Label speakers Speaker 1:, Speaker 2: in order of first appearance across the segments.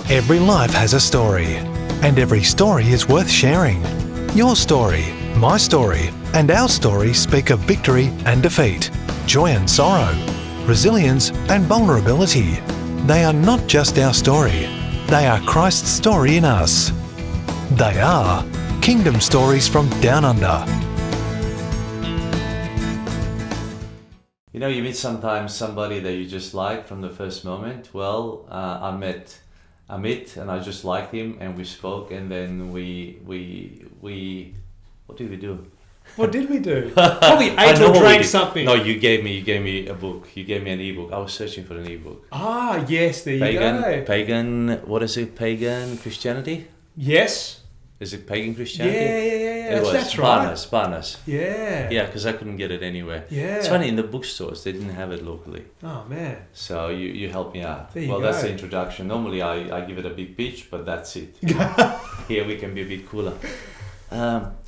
Speaker 1: Every life has a story, and every story is worth sharing. Your story, my story, and our story speak of victory and defeat, joy and sorrow, resilience and vulnerability. They are not just our story, they are Christ's story in us. They are Kingdom Stories from Down Under.
Speaker 2: You know, you meet sometimes somebody that you just like from the first moment. Well, I met Amit and I just liked him and we spoke, and then we what did we do?
Speaker 3: What did we do? Probably ate or drank something.
Speaker 2: No, you gave me a book. You gave me an ebook. I was searching for an ebook.
Speaker 3: Ah, yes, there you go.
Speaker 2: Pagan, what is it? Pagan Christianity?
Speaker 3: Yes.
Speaker 2: Is it pagan Christianity?
Speaker 3: Yeah. That's right.
Speaker 2: Barnes.
Speaker 3: Yeah.
Speaker 2: Yeah, because I couldn't get it anywhere.
Speaker 3: Yeah.
Speaker 2: It's funny, in the bookstores, they didn't have it locally.
Speaker 3: Oh, man.
Speaker 2: So you helped me out.
Speaker 3: There you go.
Speaker 2: That's the introduction. Normally I give it a big pitch, but that's it. Here we can be a bit cooler.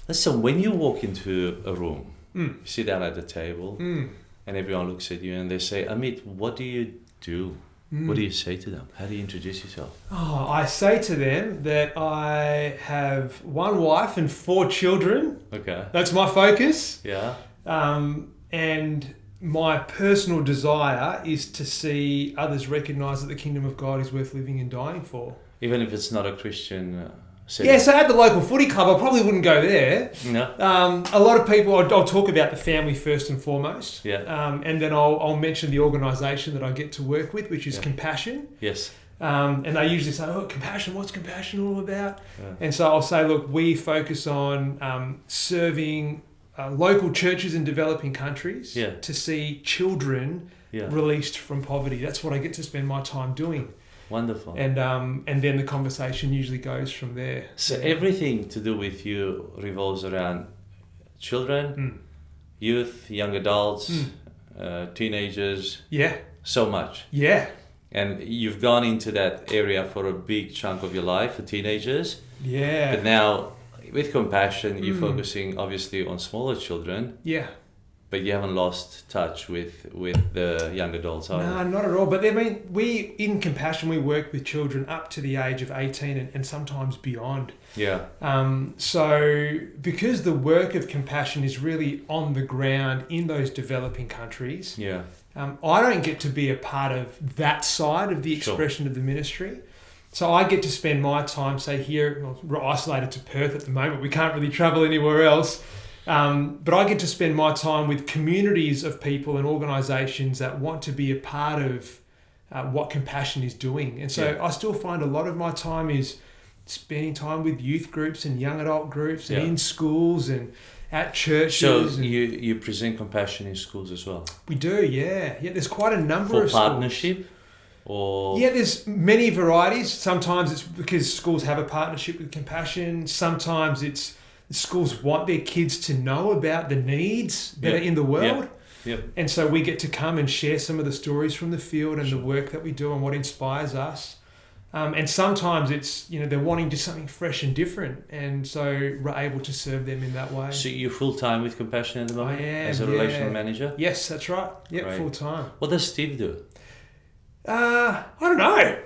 Speaker 2: Listen, when you walk into a room, you sit down at the table, and everyone looks at you and they say, Amit, what do you do? What do you say to them? How do you introduce yourself?
Speaker 3: Oh, I say to them that I have one wife and 4 children.
Speaker 2: Okay.
Speaker 3: That's my focus.
Speaker 2: Yeah.
Speaker 3: And my personal desire is to see others recognise that the kingdom of God is worth living and dying for.
Speaker 2: Even if it's not a Christian setting?
Speaker 3: Yeah, so at the local footy club, I probably wouldn't go there.
Speaker 2: No.
Speaker 3: A lot of people, I'll talk about the family first and foremost.
Speaker 2: Yeah.
Speaker 3: And then I'll mention the organisation that I get to work with, which is Compassion.
Speaker 2: Yes.
Speaker 3: And they usually say, Compassion, what's Compassion all about?
Speaker 2: Yeah.
Speaker 3: And so I'll say, look, we focus on serving local churches in developing countries to see children released from poverty. That's what I get to spend my time doing.
Speaker 2: Wonderful.
Speaker 3: And then the conversation usually goes from there.
Speaker 2: So everything to do with you revolves around children, youth, young adults, teenagers.
Speaker 3: Yeah.
Speaker 2: So much.
Speaker 3: Yeah.
Speaker 2: And you've gone into that area for a big chunk of your life, for teenagers.
Speaker 3: Yeah.
Speaker 2: But now, with Compassion, you're focusing obviously on smaller children.
Speaker 3: Yeah.
Speaker 2: But you haven't lost touch with the young adults, are you?
Speaker 3: No, not at all. But I mean, we in Compassion, we work with children up to the age of 18 and sometimes beyond.
Speaker 2: Yeah.
Speaker 3: So because the work of Compassion is really on the ground in those developing countries, I don't get to be a part of that side of the expression of the ministry. So I get to spend my time, say here, we're isolated to Perth at the moment. We can't really travel anywhere else. But I get to spend my time with communities of people and organisations that want to be a part of what Compassion is doing. And so I still find a lot of my time is spending time with youth groups and young adult groups and in schools and at churches.
Speaker 2: So you present Compassion in schools as well?
Speaker 3: We do, yeah. There's quite a number of schools.
Speaker 2: For partnership? Or...
Speaker 3: Yeah, there's many varieties. Sometimes it's because schools have a partnership with Compassion. Sometimes it's schools want their kids to know about the needs that are in the world.
Speaker 2: Yep.
Speaker 3: And so we get to come and share some of the stories from the field and the work that we do and what inspires us. And sometimes it's, they're wanting just something fresh and different. And so we're able to serve them in that way.
Speaker 2: So you're full-time with Compassion at the moment?
Speaker 3: I am,
Speaker 2: as a relational manager?
Speaker 3: Yes, that's right. Yep,
Speaker 2: right.
Speaker 3: Full-time.
Speaker 2: What does Steve do?
Speaker 3: I don't know.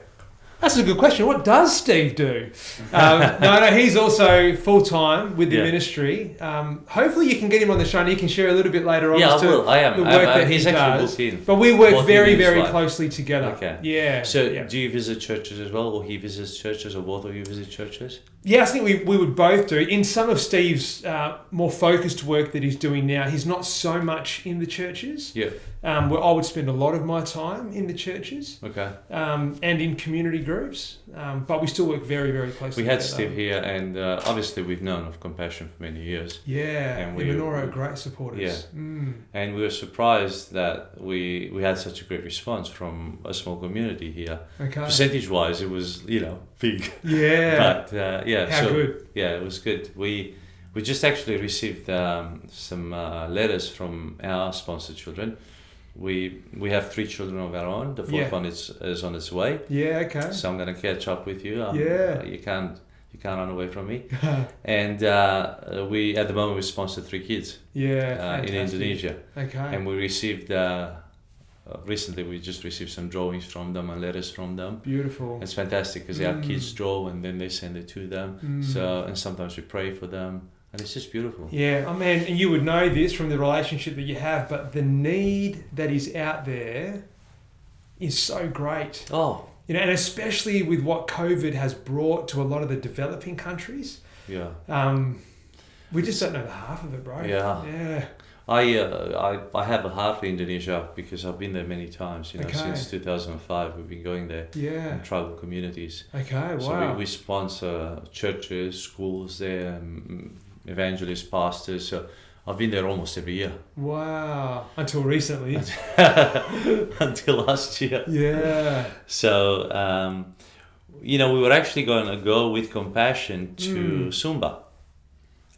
Speaker 3: That's a good question. What does Steve do? No, he's also full-time with the ministry. Hopefully you can get him on the show and he can share a little bit later on.
Speaker 2: Yeah, I will. I am.
Speaker 3: The work that
Speaker 2: he's
Speaker 3: he
Speaker 2: actually
Speaker 3: does.
Speaker 2: booked in.
Speaker 3: But we work
Speaker 2: Both
Speaker 3: very, very closely together.
Speaker 2: Okay.
Speaker 3: Yeah.
Speaker 2: So do you visit churches as well, or he visits churches, or both of you visit churches?
Speaker 3: Yeah, I think we would both do. In some of Steve's more focused work that he's doing now, he's not so much in the churches.
Speaker 2: Yeah.
Speaker 3: Where I would spend a lot of my time in the churches.
Speaker 2: Okay.
Speaker 3: And in community groups. But we still work very, very closely
Speaker 2: We had
Speaker 3: together.
Speaker 2: Steve here, and obviously we've known of Compassion for many years.
Speaker 3: Yeah,
Speaker 2: and
Speaker 3: Imanora are great supporters.
Speaker 2: Yeah. And we were surprised that we had such a great response from a small community here.
Speaker 3: Okay.
Speaker 2: Percentage-wise, it was, big.
Speaker 3: Yeah.
Speaker 2: But,
Speaker 3: How good.
Speaker 2: Yeah, it was good. We just actually received some letters from our sponsored children. We have 3 children of our own. The 4th one is on its way.
Speaker 3: Yeah, okay.
Speaker 2: So I'm going to catch up with you. You can't run away from me. And we at the moment we sponsor 3 kids.
Speaker 3: Yeah,
Speaker 2: in Indonesia.
Speaker 3: Okay.
Speaker 2: And we received recently we just received some drawings from them and letters from them.
Speaker 3: Beautiful.
Speaker 2: It's fantastic because our kids draw and then they send it to them. So, and sometimes we pray for them. And it's just beautiful.
Speaker 3: Yeah, I mean, and you would know this from the relationship that you have, but the need that is out there is so great.
Speaker 2: Oh.
Speaker 3: You know, and especially with what COVID has brought to a lot of the developing countries.
Speaker 2: Yeah.
Speaker 3: We just don't know the half of it, bro.
Speaker 2: Yeah.
Speaker 3: Yeah.
Speaker 2: I have a heart for Indonesia because I've been there many times. You know,
Speaker 3: Okay.
Speaker 2: since 2005 we've been going there.
Speaker 3: Yeah.
Speaker 2: In tribal communities.
Speaker 3: Okay. Wow.
Speaker 2: So we sponsor churches, schools there, evangelists, pastors. So I've been there almost every year.
Speaker 3: Wow. Until recently.
Speaker 2: Until last year.
Speaker 3: Yeah.
Speaker 2: So, you know, we were actually going to go with Compassion to Sumba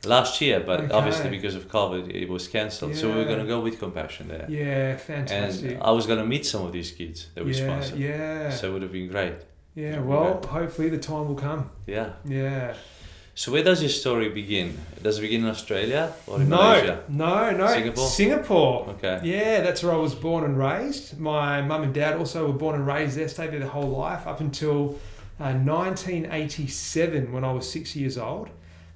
Speaker 2: last year, but obviously because of COVID, it was cancelled. So we were going to go with Compassion there.
Speaker 3: Yeah, fantastic.
Speaker 2: And I was going to meet some of these kids that we sponsored.
Speaker 3: Yeah.
Speaker 2: So it would have been great.
Speaker 3: Yeah, well, hopefully the time will come.
Speaker 2: Yeah.
Speaker 3: Yeah.
Speaker 2: So where does your story begin? Does it begin in Australia or in Malaysia?
Speaker 3: No. Singapore.
Speaker 2: Okay.
Speaker 3: Yeah, that's where I was born and raised. My mum and dad also were born and raised there, stayed there their whole life up until 1987 when I was 6 years old.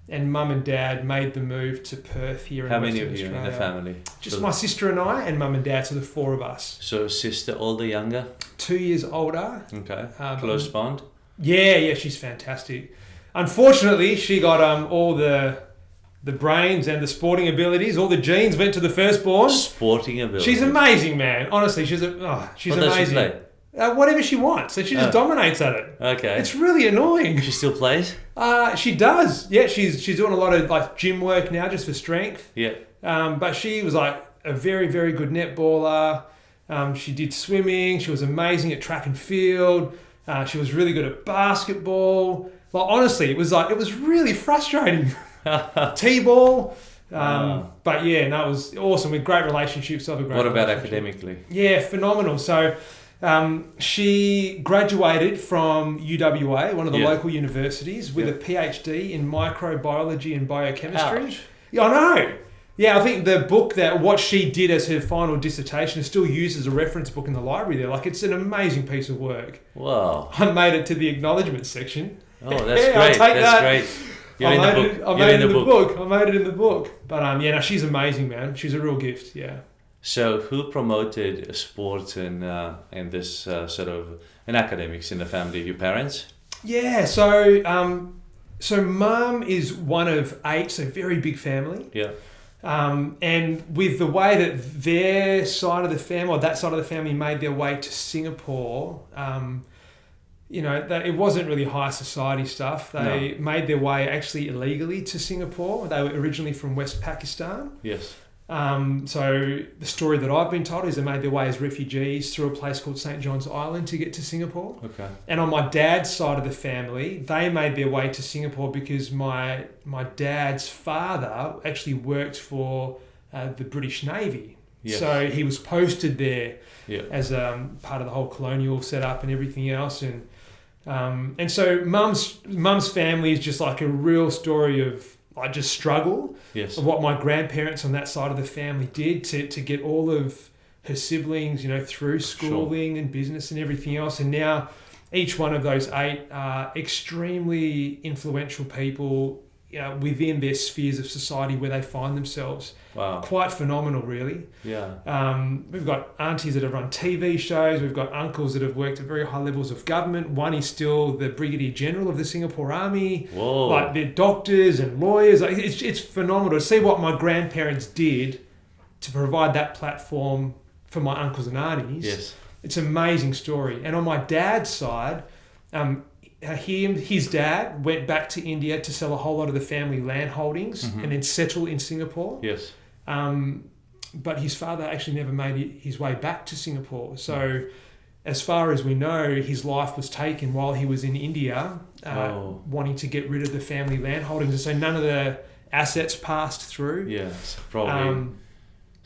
Speaker 3: And mum and dad made the move to Perth here in Western Australia.
Speaker 2: How many of you in the family?
Speaker 3: Just my sister and I and mum and dad, so the four of us.
Speaker 2: So sister older, younger?
Speaker 3: 2 years older.
Speaker 2: Okay. Close bond?
Speaker 3: Yeah, she's fantastic. Unfortunately, she got all the brains and the sporting abilities. All the genes went to the firstborn.
Speaker 2: Sporting abilities.
Speaker 3: She's amazing, man. Honestly, she's amazing.
Speaker 2: What does she play?
Speaker 3: Whatever she wants. So she just dominates at it.
Speaker 2: Okay.
Speaker 3: It's really annoying.
Speaker 2: She still plays?
Speaker 3: She does. Yeah, she's doing a lot of like gym work now just for strength.
Speaker 2: Yeah.
Speaker 3: But she was like a very, very good netballer. She did swimming. She was amazing at track and field. She was really good at basketball. Like honestly, it was really frustrating. T-ball. But yeah, no, it was awesome with great relationships.
Speaker 2: What about academically?
Speaker 3: Yeah, phenomenal. So she graduated from UWA, one of the local universities, with a PhD in microbiology and biochemistry.
Speaker 2: Ouch.
Speaker 3: Yeah, I know. Yeah, I think the book what she did as her final dissertation is still used as a reference book in the library there. Like, it's an amazing piece of work.
Speaker 2: Wow.
Speaker 3: I made it to the acknowledgement section.
Speaker 2: Oh, that's
Speaker 3: yeah,
Speaker 2: great.
Speaker 3: I'll take
Speaker 2: That's
Speaker 3: that.
Speaker 2: great. You're in the book.
Speaker 3: I made it in the book. I made it in the book. But yeah, no, she's amazing, man. She's a real gift. Yeah.
Speaker 2: So, who promoted sports and this sort of in academics in the family? Your parents?
Speaker 3: Yeah. So mum is one of 8, so very big family.
Speaker 2: Yeah.
Speaker 3: And with the way that their side of the family, or that side of the family, made their way to Singapore, you know, it wasn't really high society stuff. They made their way actually illegally to Singapore. They were originally from West Pakistan.
Speaker 2: Yes.
Speaker 3: So the story that I've been told is they made their way as refugees through a place called St. John's Island to get to Singapore.
Speaker 2: Okay.
Speaker 3: And on my dad's side of the family, they made their way to Singapore because my dad's father actually worked for the British Navy. Yes. So he was posted there as part of the whole colonial setup and everything else. And so mum's family is just like a real story of just struggle of what my grandparents on that side of the family did to get all of her siblings, you know, through schooling and business and everything else. And now each one of those 8 are extremely influential people, you know, within their spheres of society where they find themselves.
Speaker 2: Wow.
Speaker 3: Quite phenomenal, really.
Speaker 2: Yeah.
Speaker 3: We've got aunties that have run TV shows. We've got uncles that have worked at very high levels of government. One is still the Brigadier General of the Singapore Army.
Speaker 2: Whoa.
Speaker 3: Like, they're doctors and lawyers. Like, it's phenomenal to see what my grandparents did to provide that platform for my uncles and aunties.
Speaker 2: Yes.
Speaker 3: It's an amazing story. And on my dad's side, his dad went back to India to sell a whole lot of the family land holdings and then settle in Singapore.
Speaker 2: Yes.
Speaker 3: But his father actually never made his way back to Singapore. So as far as we know, his life was taken while he was in India, wanting to get rid of the family land holdings. And so none of the assets passed through.
Speaker 2: Yes, probably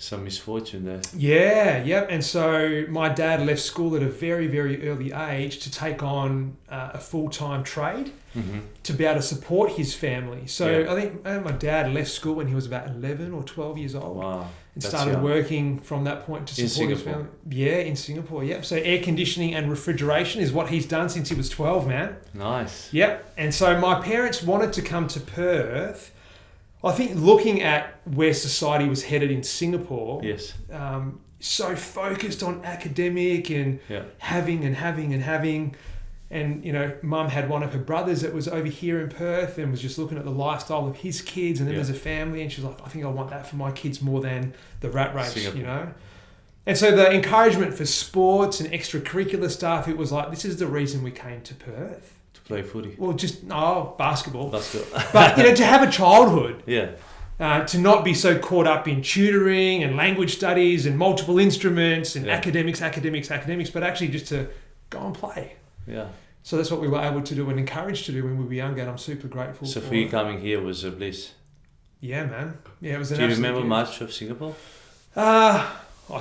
Speaker 2: Some misfortune there.
Speaker 3: Yeah, yep. And so my dad left school at a very, very early age to take on a full-time trade to be able to support his family. So I think my dad left school when he was about 11 or 12 years old.
Speaker 2: Wow.
Speaker 3: And started working from that point to support his family. Yeah, in Singapore, yep. So air conditioning and refrigeration is what he's done since he was 12, man.
Speaker 2: Nice.
Speaker 3: Yep. And so my parents wanted to come to Perth. I think looking at where society was headed in Singapore, so focused on academic and having. And, you know, Mum had one of her brothers that was over here in Perth and was just looking at the lifestyle of his kids and them as a family. And she's like, I think I want that for my kids more than the rat race, Singapore. You know. And so the encouragement for sports and extracurricular stuff, it was like, this is the reason we came to Perth.
Speaker 2: Play footy.
Speaker 3: Well, basketball. But, you know, to have a childhood. To not be so caught up in tutoring and language studies and multiple instruments and academics, but actually just to go and play. Yeah. So that's what we were able to do and encouraged to do when we were younger, and I'm super grateful for it.
Speaker 2: So for you coming here was a bliss?
Speaker 3: Yeah, man. Yeah, it was an
Speaker 2: absolute. Do you remember much of Singapore?
Speaker 3: I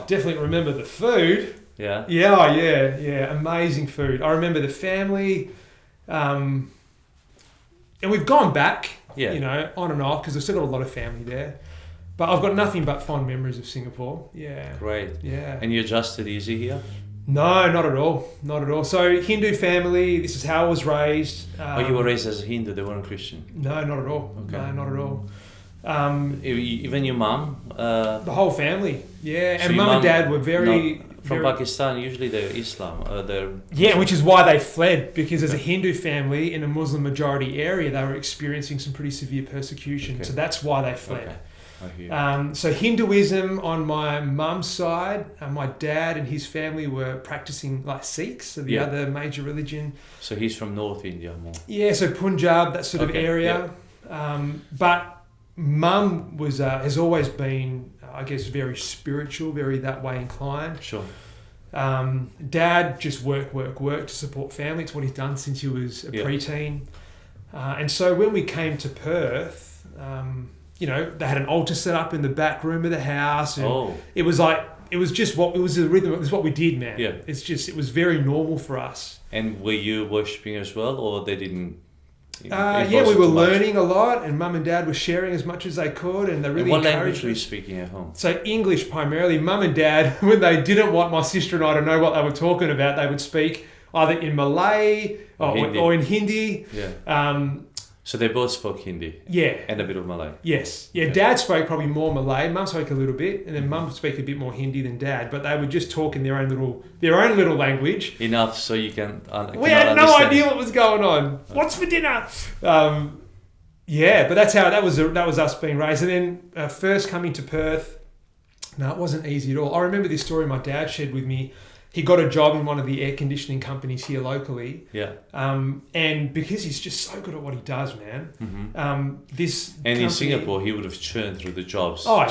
Speaker 3: definitely remember the food.
Speaker 2: Yeah?
Speaker 3: Yeah. Amazing food. I remember the family. And we've gone back, you know, on and off because I've still got a lot of family there. But I've got nothing but fond memories of Singapore. Yeah.
Speaker 2: Great.
Speaker 3: Yeah.
Speaker 2: And you adjusted easy here?
Speaker 3: No, not at all. Not at all. So Hindu family, this is how I was raised.
Speaker 2: You were raised as a Hindu, they weren't Christian?
Speaker 3: No, not at all. Okay. No, not at all.
Speaker 2: Even your mum?
Speaker 3: The whole family, yeah. So and mum and dad were very...
Speaker 2: From Pakistan, usually they're Islam.
Speaker 3: Yeah, which is why they fled, because as a Hindu family in a Muslim majority area, they were experiencing some pretty severe persecution. Okay. So that's why they fled. Okay. So Hinduism on my mum's side, my dad and his family were practicing like Sikhs, so the other major religion.
Speaker 2: So he's from North India more?
Speaker 3: Yeah, so Punjab, that sort of area. But mum has always been, I guess, very spiritual, very that way inclined.
Speaker 2: Sure.
Speaker 3: Dad just work to support family. It's what he's done since he was a preteen. And so when we came to Perth, you know, they had an altar set up in the back room of the house, and it was like, it was the rhythm. It was what we did, man. Yeah. It was very normal for us.
Speaker 2: And were you worshipping as well, or they didn't?
Speaker 3: We were learning a lot, and mum and dad were sharing as much as they could, and they really encouraged us.
Speaker 2: What language were you speaking at home?
Speaker 3: So English primarily. Mum and dad, when they didn't want my sister and I to know what they were talking about, they would speak either in Malay or in Hindi.
Speaker 2: Yeah. So they both spoke Hindi?
Speaker 3: Yeah.
Speaker 2: And a bit of Malay?
Speaker 3: Yes. Yeah, okay. Dad spoke probably more Malay. Mum spoke a little bit, and then Mum would speak a bit more Hindi than Dad, but they would just talk in their own little language.
Speaker 2: Enough so you can
Speaker 3: we had no idea what was going on. Okay. What's for dinner? But that was us being raised. And then first coming to Perth, it wasn't easy at all. I remember this story my dad shared with me. He got a job in one of the air conditioning companies here locally. Yeah. And because he's just so good at what he does, man. Mm-hmm.
Speaker 2: In Singapore, he would have churned through the jobs. I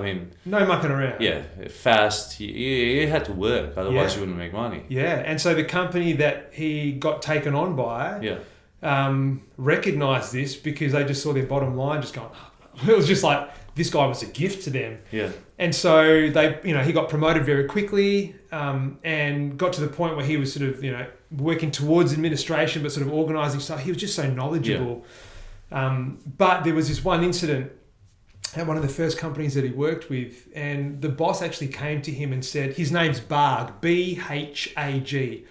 Speaker 2: mean,
Speaker 3: no mucking around.
Speaker 2: Yeah, fast. You had to work, otherwise you wouldn't make money.
Speaker 3: Yeah, and so the company that he got taken on by, recognised this because they just saw their bottom line just going up. It was just like, this guy was a gift to them.
Speaker 2: Yeah.
Speaker 3: And so he got promoted very quickly, and got to the point where he was sort of, working towards administration, but sort of organising stuff. He was just so knowledgeable. Yeah. But there was this one incident at one of the first companies that he worked with, and the boss actually came to him and said, his name's Barg, B-H-A-G,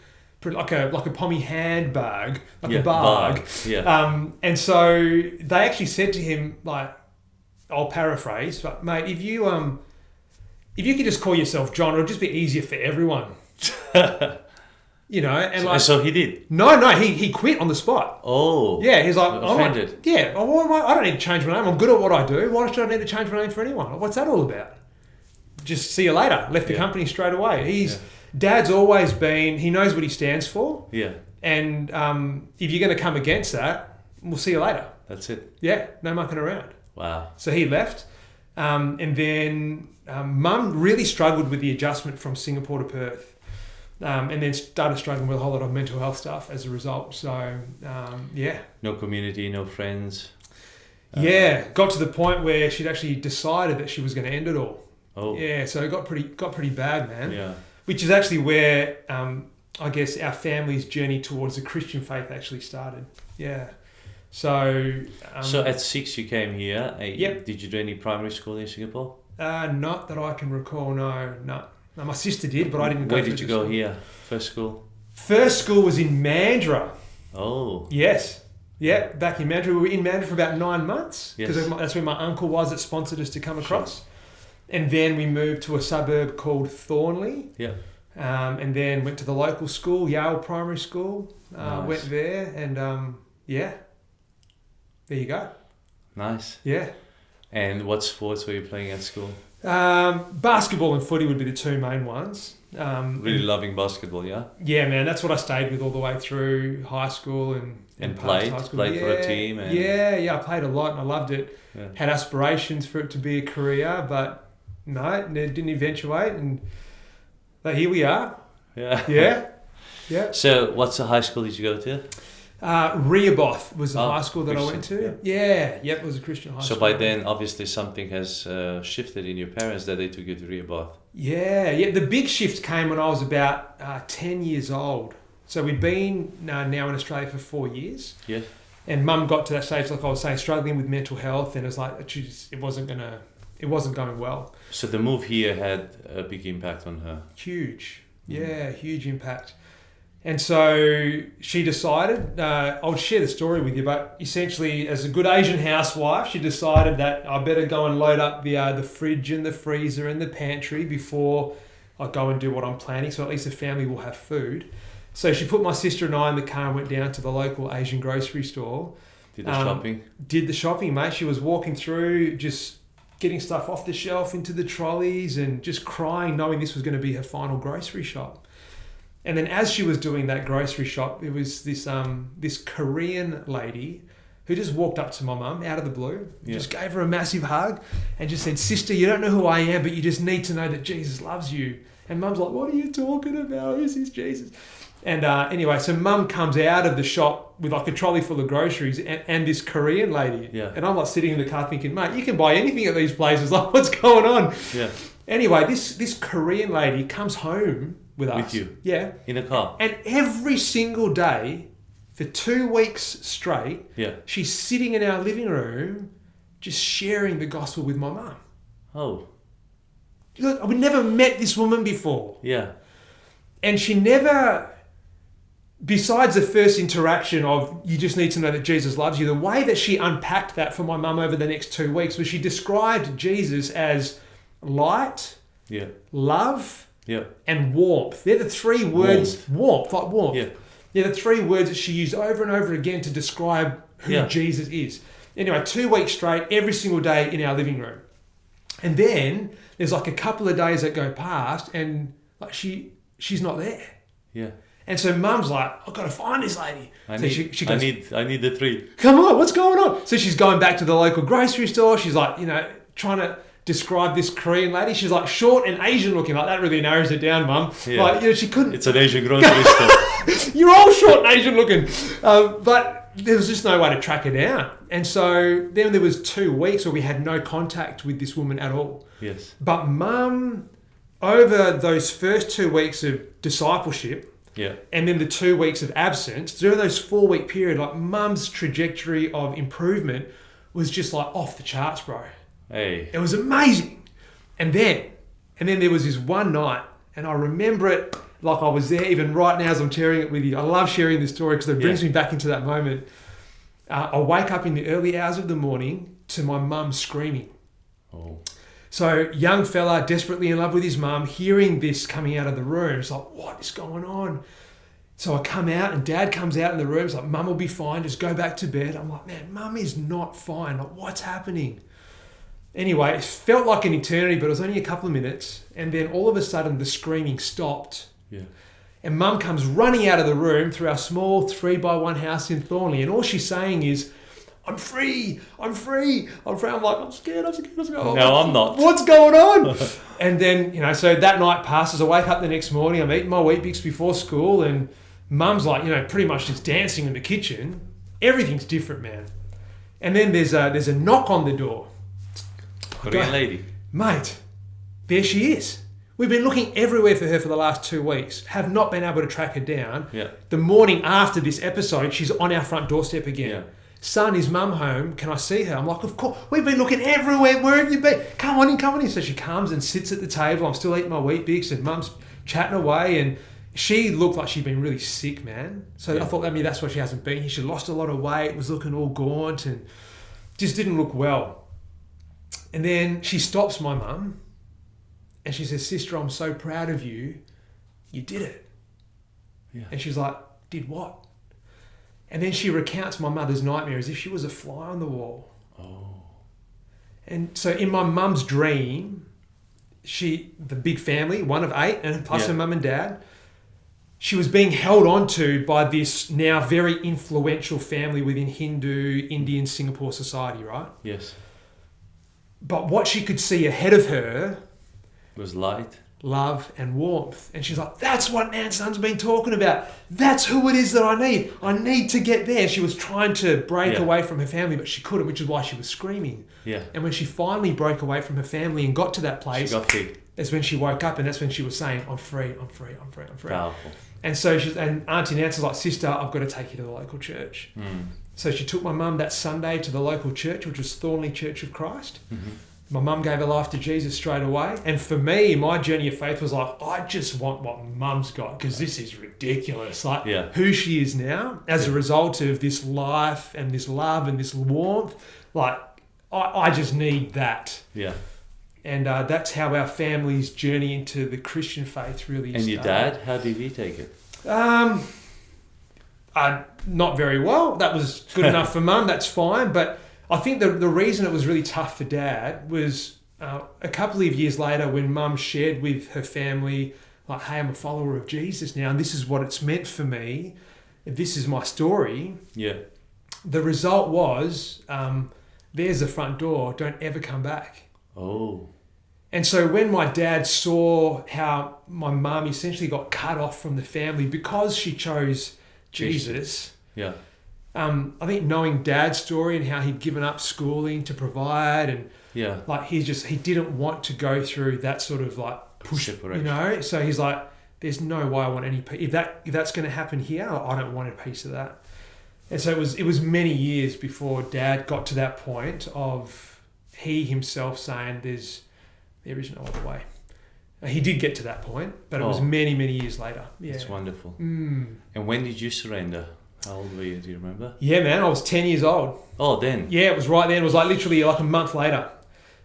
Speaker 3: like a pommy handbag, like a barg.
Speaker 2: Yeah.
Speaker 3: And so they actually said to him, like, I'll paraphrase, but mate, if you could just call yourself John, it'll just be easier for everyone.
Speaker 2: So he did?
Speaker 3: No, he quit on the spot.
Speaker 2: Oh.
Speaker 3: Yeah, he's like,
Speaker 2: offended.
Speaker 3: I don't need to change my name. I'm good at what I do. Why should I need to change my name for anyone? What's that all about? Just see you later. Left the company straight away. Dad's always been, he knows what he stands for.
Speaker 2: Yeah.
Speaker 3: And if you're going to come against that, we'll see you later.
Speaker 2: That's it.
Speaker 3: Yeah, no mucking around.
Speaker 2: Wow.
Speaker 3: So he left. And then Mum really struggled with the adjustment from Singapore to Perth. And then started struggling with a whole lot of mental health stuff as a result. So,
Speaker 2: No community, no friends.
Speaker 3: Got to the point where she'd actually decided that she was going to end it all.
Speaker 2: Oh.
Speaker 3: Yeah, so it got pretty bad, man.
Speaker 2: Yeah.
Speaker 3: Which is actually where I guess our family's journey towards the Christian faith actually started. Yeah. So.
Speaker 2: So at 6 you came here.
Speaker 3: Yep.
Speaker 2: Did you do any primary school in Singapore?
Speaker 3: Not that I can recall. No. No, my sister did, but I didn't go.
Speaker 2: Where did you go here? First school.
Speaker 3: First school was in Mandurah.
Speaker 2: Oh.
Speaker 3: Yes. Yeah, back in Mandurah. We were in Mandurah for about 9 months because that's where my uncle was that sponsored us to come across. Sure. And then we moved to a suburb called Thornley.
Speaker 2: Yeah.
Speaker 3: And then went to the local school, Yale Primary School.
Speaker 2: Nice.
Speaker 3: Went there and there you go.
Speaker 2: Nice.
Speaker 3: Yeah.
Speaker 2: And what sports were you playing at school?
Speaker 3: Basketball and footy would be the two main ones.
Speaker 2: Really loving basketball, yeah?
Speaker 3: Yeah, man. That's what I stayed with all the way through high school and
Speaker 2: played for a team. And
Speaker 3: Yeah. I played a lot and I loved it.
Speaker 2: Yeah.
Speaker 3: Had aspirations for it to be a career, but no, it didn't eventuate. But here we are.
Speaker 2: Yeah.
Speaker 3: Yeah.
Speaker 2: So what high school did you go to?
Speaker 3: Rehoboth was the high school that
Speaker 2: Christian,
Speaker 3: I went to. Yeah. Yep, it was a Christian high school.
Speaker 2: So by then, obviously, something has shifted in your parents that they took you to Rehoboth.
Speaker 3: Yeah. The big shift came when I was about 10 years old. So we'd been now in Australia for 4 years.
Speaker 2: Yeah.
Speaker 3: And Mum got to that stage, like I was saying, struggling with mental health, and it was like it wasn't going well.
Speaker 2: So the move here had a big impact on her.
Speaker 3: Huge. Yeah, huge impact. And so she decided, I'll share the story with you, but essentially as a good Asian housewife, she decided that I better go and load up the fridge and the freezer and the pantry before I go and do what I'm planning, so at least the family will have food. So she put my sister and I in the car and went down to the local Asian grocery store.
Speaker 2: Did the shopping?
Speaker 3: Did the shopping, mate. She was walking through, just getting stuff off the shelf into the trolleys and just crying, knowing this was going to be her final grocery shop. And then as she was doing that grocery shop, it was this Korean lady who just walked up to my mum out of the blue, just gave her a massive hug and just said, "Sister, you don't know who I am, but you just need to know that Jesus loves you." And Mum's like, "What are you talking about? Who's this Jesus?" And anyway, so Mum comes out of the shop with like a trolley full of groceries and this Korean lady.
Speaker 2: Yeah.
Speaker 3: And I'm like sitting in the car thinking, "Mate, you can buy anything at these places. Like, what's going on?"
Speaker 2: Yeah.
Speaker 3: Anyway, this Korean lady comes home with us.
Speaker 2: With you?
Speaker 3: Yeah.
Speaker 2: In a car?
Speaker 3: And every single day for 2 weeks straight, she's sitting in our living room just sharing the gospel with my mum.
Speaker 2: Oh.
Speaker 3: Look, I've never met this woman before.
Speaker 2: Yeah.
Speaker 3: And she never, besides the first interaction of you just need to know that Jesus loves you, the way that she unpacked that for my mum over the next 2 weeks was she described Jesus as light, love, and warmth. They're the three words. Warmth. Yeah. They're the three words that she used over and over again to describe who Jesus is. Anyway, 2 weeks straight, every single day in our living room. And then there's like a couple of days that go past and like she's not there.
Speaker 2: Yeah. And
Speaker 3: so Mum's like, "I've got to find this lady."
Speaker 2: I need the three.
Speaker 3: "Come on, what's going on?" So she's going back to the local grocery store. She's like, trying to describe this Korean lady. She's like short and Asian looking. Like that really narrows it down, Mum.
Speaker 2: Yeah.
Speaker 3: Like, she couldn't.
Speaker 2: It's an Asian grocery store.
Speaker 3: You're all short and Asian looking. But there was just no way to track her down. And so then there was 2 weeks where we had no contact with this woman at all.
Speaker 2: Yes.
Speaker 3: But Mum, over those first 2 weeks of discipleship, and then the 2 weeks of absence, during those 4 week period, like Mum's trajectory of improvement was just like off the charts, bro.
Speaker 2: Hey.
Speaker 3: It was amazing. And then there was this one night, and I remember it like I was there even right now as I'm sharing it with you. I love sharing this story because it brings me back into that moment. I wake up in the early hours of the morning to my mum screaming.
Speaker 2: Oh.
Speaker 3: So young fella, desperately in love with his mum, hearing this coming out of the room. It's like, what is going on? So I come out and Dad comes out in the room. It's like, "Mum will be fine. Just go back to bed." I'm like, "Man, Mum is not fine. Like, what's happening?" Anyway, it felt like an eternity, but it was only a couple of minutes. And then all of a sudden, the screaming stopped. Yeah. And Mum comes running out of the room through our small 3x1 house in Thornley. And all she's saying is, "I'm free. I'm free. I'm free." I'm like, "I'm scared.
Speaker 2: No, I'm not.
Speaker 3: What's going on?" And then, so that night passes. I wake up the next morning. I'm eating my Weet-Bix before school. And Mum's like, pretty much just dancing in the kitchen. Everything's different, man. And then there's a knock on the door.
Speaker 2: Korean lady.
Speaker 3: "Mate, there she is. We've been looking everywhere for her for the last 2 weeks, have not been able to track her down.
Speaker 2: Yeah.
Speaker 3: The morning after this episode, she's on our front doorstep again.
Speaker 2: Yeah.
Speaker 3: Son, is mum home? Can I see her? I'm like, of course. We've been looking everywhere. Where have you been? Come on in, come on in. So she comes and sits at the table. I'm still eating my Wheat Bix and mum's chatting away. And she looked like she'd been really sick, man. So I thought, maybe that's why she hasn't been here. She lost a lot of weight, was looking all gaunt and just didn't look well. And then she stops my mum and she says, sister, I'm so proud of you. You did it.
Speaker 2: Yeah.
Speaker 3: And she's like, did what? And then she recounts my mother's nightmare as if she was a fly on the wall.
Speaker 2: Oh.
Speaker 3: And so in my mum's dream, the big family, one of 8, and plus her mum and dad, she was being held onto by this now very influential family within Hindu, Indian, Singapore society, right?
Speaker 2: Yes.
Speaker 3: But what she could see ahead of her
Speaker 2: was light,
Speaker 3: love and warmth. And she's like, that's what Nanson's been talking about. That's who it is that I need. I need to get there. She was trying to break away from her family, but she couldn't, which is why she was screaming.
Speaker 2: Yeah.
Speaker 3: And when she finally broke away from her family and got to that place,
Speaker 2: she got free.
Speaker 3: That's when she woke up, and that's when she was saying, I'm free, I'm free, I'm free, I'm free.
Speaker 2: Powerful.
Speaker 3: And so and Auntie Nancy's like, sister, I've got to take you to the local church. So she took my mum that Sunday to the local church, which was Thornley Church of Christ.
Speaker 2: Mm-hmm.
Speaker 3: My mum gave her life to Jesus straight away. And for me, my journey of faith was like, I just want what mum's got, because this is ridiculous. Like who she is now as a result of this life and this love and this warmth. Like, I just need that.
Speaker 2: Yeah.
Speaker 3: And that's how our family's journey into the Christian faith really started.
Speaker 2: And your dad, how did he take it?
Speaker 3: Not very well. That was good enough for mum. That's fine. But I think the reason it was really tough for dad was a couple of years later when mum shared with her family, like, hey, I'm a follower of Jesus now, and this is what it's meant for me. This is my story.
Speaker 2: Yeah.
Speaker 3: The result was, there's the front door. Don't ever come back.
Speaker 2: Oh.
Speaker 3: And so when my dad saw how my mum essentially got cut off from the family because she chose Jesus, I think knowing dad's story and how he'd given up schooling to provide, and like he didn't want to go through that sort of like push,
Speaker 2: separation.
Speaker 3: You know. So he's like, "There's no way I want any piece. If that's going to happen here, I don't want a piece of that." And so it was many years before dad got to that point of he himself saying, there is no other way. He did get to that point, but it was many, many years later. Yeah.
Speaker 2: That's wonderful. And when did you surrender? How old were you? Do you remember?
Speaker 3: Yeah, man, I was 10 years old.
Speaker 2: Oh, then?
Speaker 3: Yeah, it was right then. It was like literally like a month later.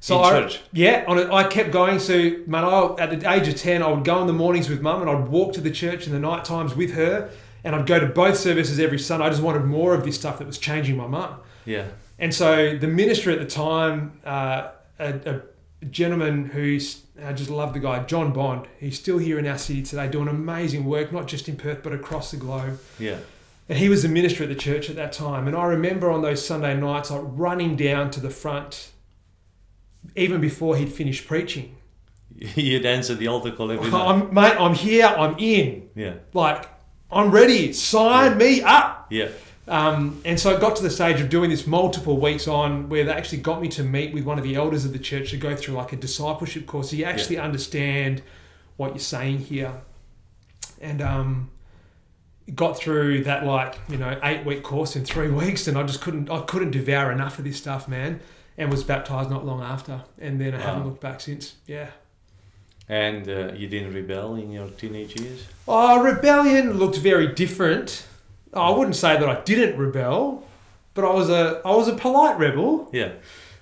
Speaker 3: So
Speaker 2: in church?
Speaker 3: Yeah, I kept going. So, man, at the age of 10, I would go in the mornings with mum and I'd walk to the church in the night times with her, and I'd go to both services every Sunday. I just wanted more of this stuff that was changing my mum.
Speaker 2: Yeah.
Speaker 3: And so the minister at the time, a gentleman who's, I just love the guy, John Bond. He's still here in our city today doing amazing work, not just in Perth, but across the globe.
Speaker 2: Yeah.
Speaker 3: And he was the minister at the church at that time. And I remember on those Sunday nights, like running down to the front, even before he'd finished preaching.
Speaker 2: You'd answer the altar call every night.
Speaker 3: Mate, I'm here, I'm in.
Speaker 2: Yeah.
Speaker 3: Like, I'm ready, sign me up.
Speaker 2: Yeah.
Speaker 3: And so it got to the stage of doing this multiple weeks on, where they actually got me to meet with one of the elders of the church to go through like a discipleship course, so you actually understand what you're saying here. And got through that 8-week course in 3 weeks, and I couldn't devour enough of this stuff, man, and was baptized not long after, and then I haven't looked back since. Yeah. And
Speaker 2: you didn't rebel in your teenage years?
Speaker 3: Rebellion looked very different. I wouldn't say that I didn't rebel, but I was a polite rebel.
Speaker 2: Yeah.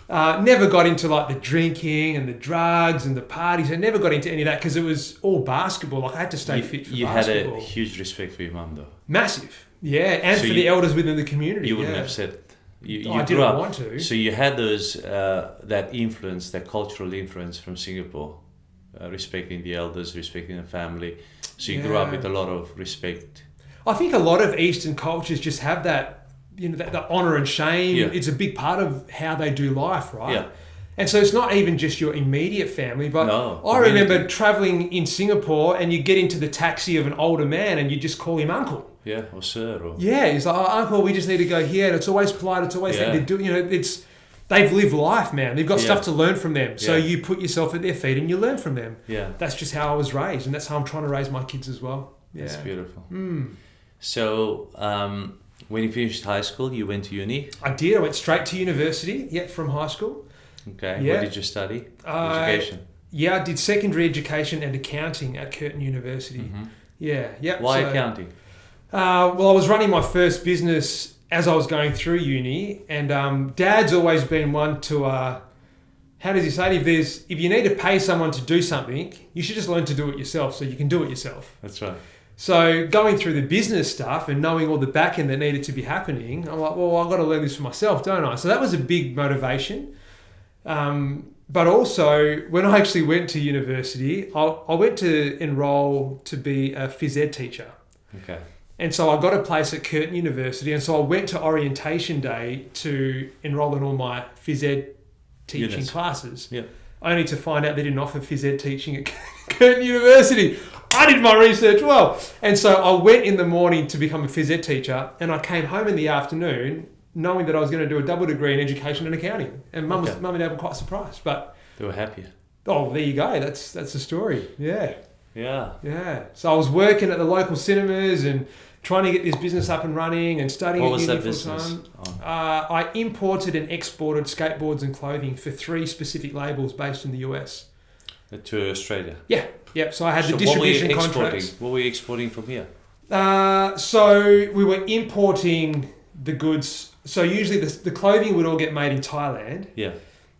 Speaker 3: Never got into like the drinking and the drugs and the parties. I never got into any of that because it was all basketball. Like I had to stay fit for basketball. You had a
Speaker 2: huge respect for your mum, though.
Speaker 3: Massive, yeah, and so for the elders within the community.
Speaker 2: You wouldn't have said. You
Speaker 3: I didn't want to.
Speaker 2: So you had those that influence, that cultural influence from Singapore, respecting the elders, respecting the family. So you grew up with a lot of respect.
Speaker 3: I think a lot of Eastern cultures just have that, that honour and shame. Yeah. It's a big part of how they do life, right? Yeah. And so it's not even just your immediate family, but I remember travelling in Singapore and you get into the taxi of an older man and you just call him uncle.
Speaker 2: Yeah, or sir. Or...
Speaker 3: Yeah, he's like, uncle, we just need to go here. And it's always polite. It's always thing to do. they've lived life, man. They've got
Speaker 2: Yeah.
Speaker 3: stuff to learn from them. So
Speaker 2: Yeah.
Speaker 3: you put yourself at their feet and you learn from them.
Speaker 2: Yeah.
Speaker 3: That's just how I was raised, and that's how I'm trying to raise my kids as well. Yeah.
Speaker 2: That's beautiful.
Speaker 3: Mm.
Speaker 2: So, when you finished high school, you went to uni?
Speaker 3: I did. I went straight to university, from high school.
Speaker 2: Okay.
Speaker 3: Yeah.
Speaker 2: What did you study? Education.
Speaker 3: Yeah, I did secondary education and accounting at Curtin University.
Speaker 2: Mm-hmm.
Speaker 3: Yeah.
Speaker 2: Why accounting?
Speaker 3: Well, I was running my first business as I was going through uni, and Dad's always been one to, how does he say it? If you need to pay someone to do something, you should just learn to do it yourself so you can do it yourself.
Speaker 2: That's right.
Speaker 3: So going through the business stuff and knowing all the back end that needed to be happening, I'm like, well, I've got to learn this for myself, don't I? So that was a big motivation. But also, when I actually went to university, I went to enroll to be a phys ed teacher.
Speaker 2: Okay.
Speaker 3: And so I got a place at Curtin University, and so I went to orientation day to enroll in all my phys ed teaching classes.
Speaker 2: Yeah.
Speaker 3: Only to find out they didn't offer phys ed teaching at Curtin University. I did my research well. And so I went in the morning to become a phys ed teacher, and I came home in the afternoon knowing that I was going to do a double degree in education and accounting. And Mum and Dad were quite surprised. But
Speaker 2: they were happy.
Speaker 3: Oh, there you go. That's the story. Yeah.
Speaker 2: Yeah.
Speaker 3: Yeah. So I was working at the local cinemas and trying to get this business up and running and studying at uni full time. I imported and exported skateboards and clothing for 3 specific labels based in the US.
Speaker 2: To Australia?
Speaker 3: Yeah. Yep. So I had the distribution
Speaker 2: contracts. What were you exporting from here?
Speaker 3: So we were importing the goods. So usually the clothing would all get made in Thailand.
Speaker 2: Yeah.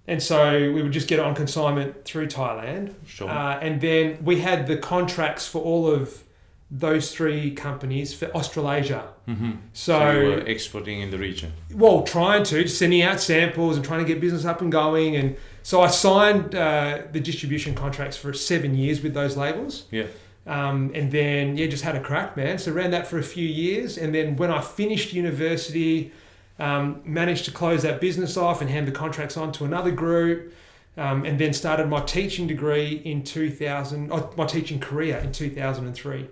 Speaker 3: And so we would just get it on consignment through Thailand.
Speaker 2: Sure.
Speaker 3: And then we had the contracts for all of those 3 companies for Australasia.
Speaker 2: Mm-hmm.
Speaker 3: So
Speaker 2: you were exporting in the region?
Speaker 3: Well, trying to, sending out samples and trying to get business up and going. And so I signed the distribution contracts for 7 years with those labels.
Speaker 2: Yeah.
Speaker 3: And then, just had a crack, man. So ran that for a few years. And then when I finished university, managed to close that business off and hand the contracts on to another group. And then started my teaching degree in my teaching career in 2003.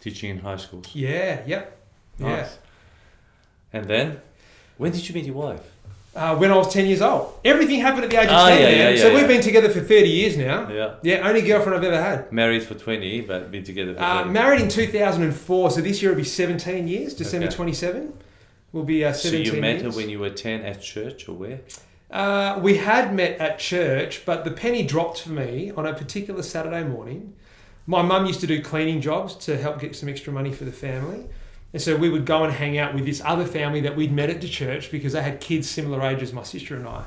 Speaker 2: Teaching in high schools?
Speaker 3: Yeah, yep.
Speaker 2: Nice.
Speaker 3: Yeah.
Speaker 2: And then, when did you meet your wife?
Speaker 3: When I was 10 years old. Everything happened at the age of 10, man. So we've been together for 30 years now.
Speaker 2: Yeah.
Speaker 3: Yeah, only girlfriend I've ever had.
Speaker 2: Married for 20, but been together for 30.
Speaker 3: Married in 2004, so this year will be 17 years, December 27. Will be 17 years.
Speaker 2: So you met her when you were 10 at church or where?
Speaker 3: We had met at church, but the penny dropped for me on a particular Saturday morning. My mum used to do cleaning jobs to help get some extra money for the family. And so we would go and hang out with this other family that we'd met at the church because they had kids similar age as my sister and I.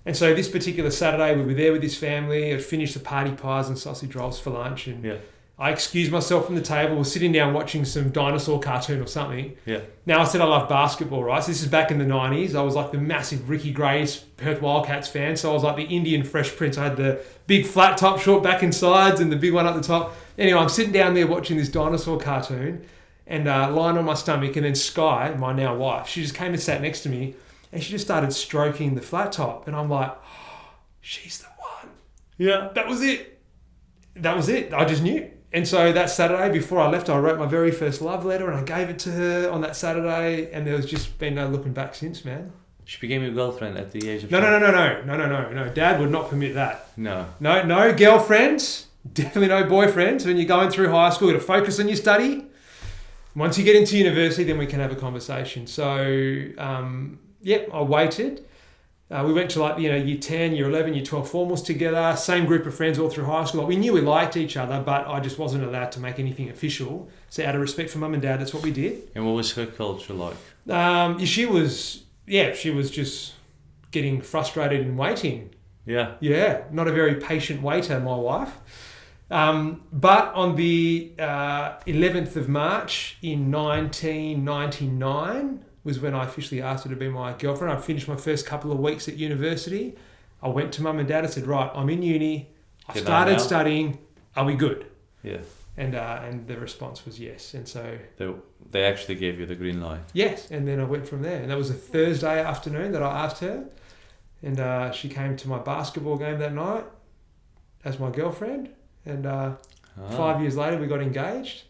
Speaker 3: And so this particular Saturday, we were there with this family. I'd finished the party pies and sausage rolls for lunch. And I excused myself from the table, was sitting down watching some dinosaur cartoon or something.
Speaker 2: Yeah.
Speaker 3: Now, I said I love basketball, right? So this is back in the 90s. I was like the massive Ricky Grace Perth Wildcats fan. So I was like the Indian Fresh Prince. I had the big flat top short back and sides and the big one at the top. Anyway, I'm sitting down there watching this dinosaur cartoon and lying on my stomach. And then Sky, my now wife, she just came and sat next to me and she just started stroking the flat top. And I'm like, oh, she's the one.
Speaker 2: Yeah.
Speaker 3: That was it. I just knew. And so that Saturday, before I left, I wrote my very first love letter and I gave it to her on that Saturday. And there's just been no looking back since, man.
Speaker 2: She became your girlfriend at the age of...
Speaker 3: No. Dad would not permit that.
Speaker 2: No.
Speaker 3: No girlfriends. Definitely no boyfriends. When you're going through high school, you got to focus on your study. Once you get into university, then we can have a conversation. So, I waited. We went to year 10, year 11, year 12 formals together, same group of friends all through high school. We knew we liked each other, but I just wasn't allowed to make anything official. So out of respect for Mum and Dad, that's what we did.
Speaker 2: And what was her culture like?
Speaker 3: She was just getting frustrated and waiting.
Speaker 2: Yeah.
Speaker 3: Yeah, not a very patient waiter, my wife. But on the 11th of March in 1999... was when I officially asked her to be my girlfriend. I finished my first couple of weeks at university. I went to Mum and Dad and said, right, I'm in uni. I started studying. Are we good?
Speaker 2: Yeah.
Speaker 3: And the response was yes. And so...
Speaker 2: They actually gave you the green light?
Speaker 3: Yes. And then I went from there. And that was a Thursday afternoon that I asked her. And she came to my basketball game that night as my girlfriend. And 5 years later, we got engaged.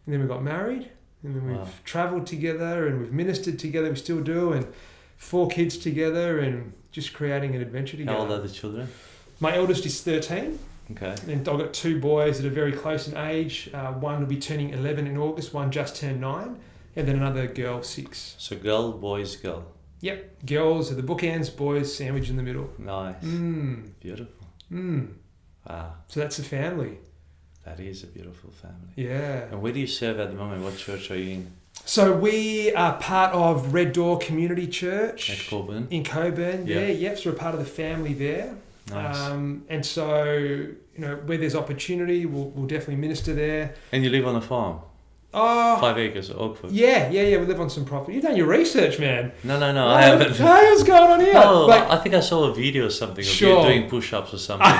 Speaker 3: And then we got married. And then we've travelled together and we've ministered together. We still do. And 4 kids together and just creating an adventure together.
Speaker 2: How old are the children?
Speaker 3: My eldest is 13.
Speaker 2: Okay.
Speaker 3: And I've got 2 boys that are very close in age. One will be turning 11 in August, one just turned 9, and then another girl, 6.
Speaker 2: So girl, boys, girl.
Speaker 3: Yep. Girls are the bookends, boys sandwich in the middle.
Speaker 2: Nice. Beautiful. Wow.
Speaker 3: So that's the family.
Speaker 2: That is a beautiful family.
Speaker 3: Yeah.
Speaker 2: And where do you serve at the moment? What church are you in?
Speaker 3: So we are part of Red Door Community Church.
Speaker 2: At Coburn?
Speaker 3: In Coburn,
Speaker 2: yeah.
Speaker 3: Yep, so we're part of the family there.
Speaker 2: Nice.
Speaker 3: And so, where there's opportunity, we'll definitely minister there.
Speaker 2: And you live on a farm?
Speaker 3: Oh,
Speaker 2: 5 acres, Oakford.
Speaker 3: Yeah. We live on some property. You've done your research, man.
Speaker 2: No, I haven't.
Speaker 3: Hey, what's going on here?
Speaker 2: No, I think I saw a video or something of you doing push-ups or something.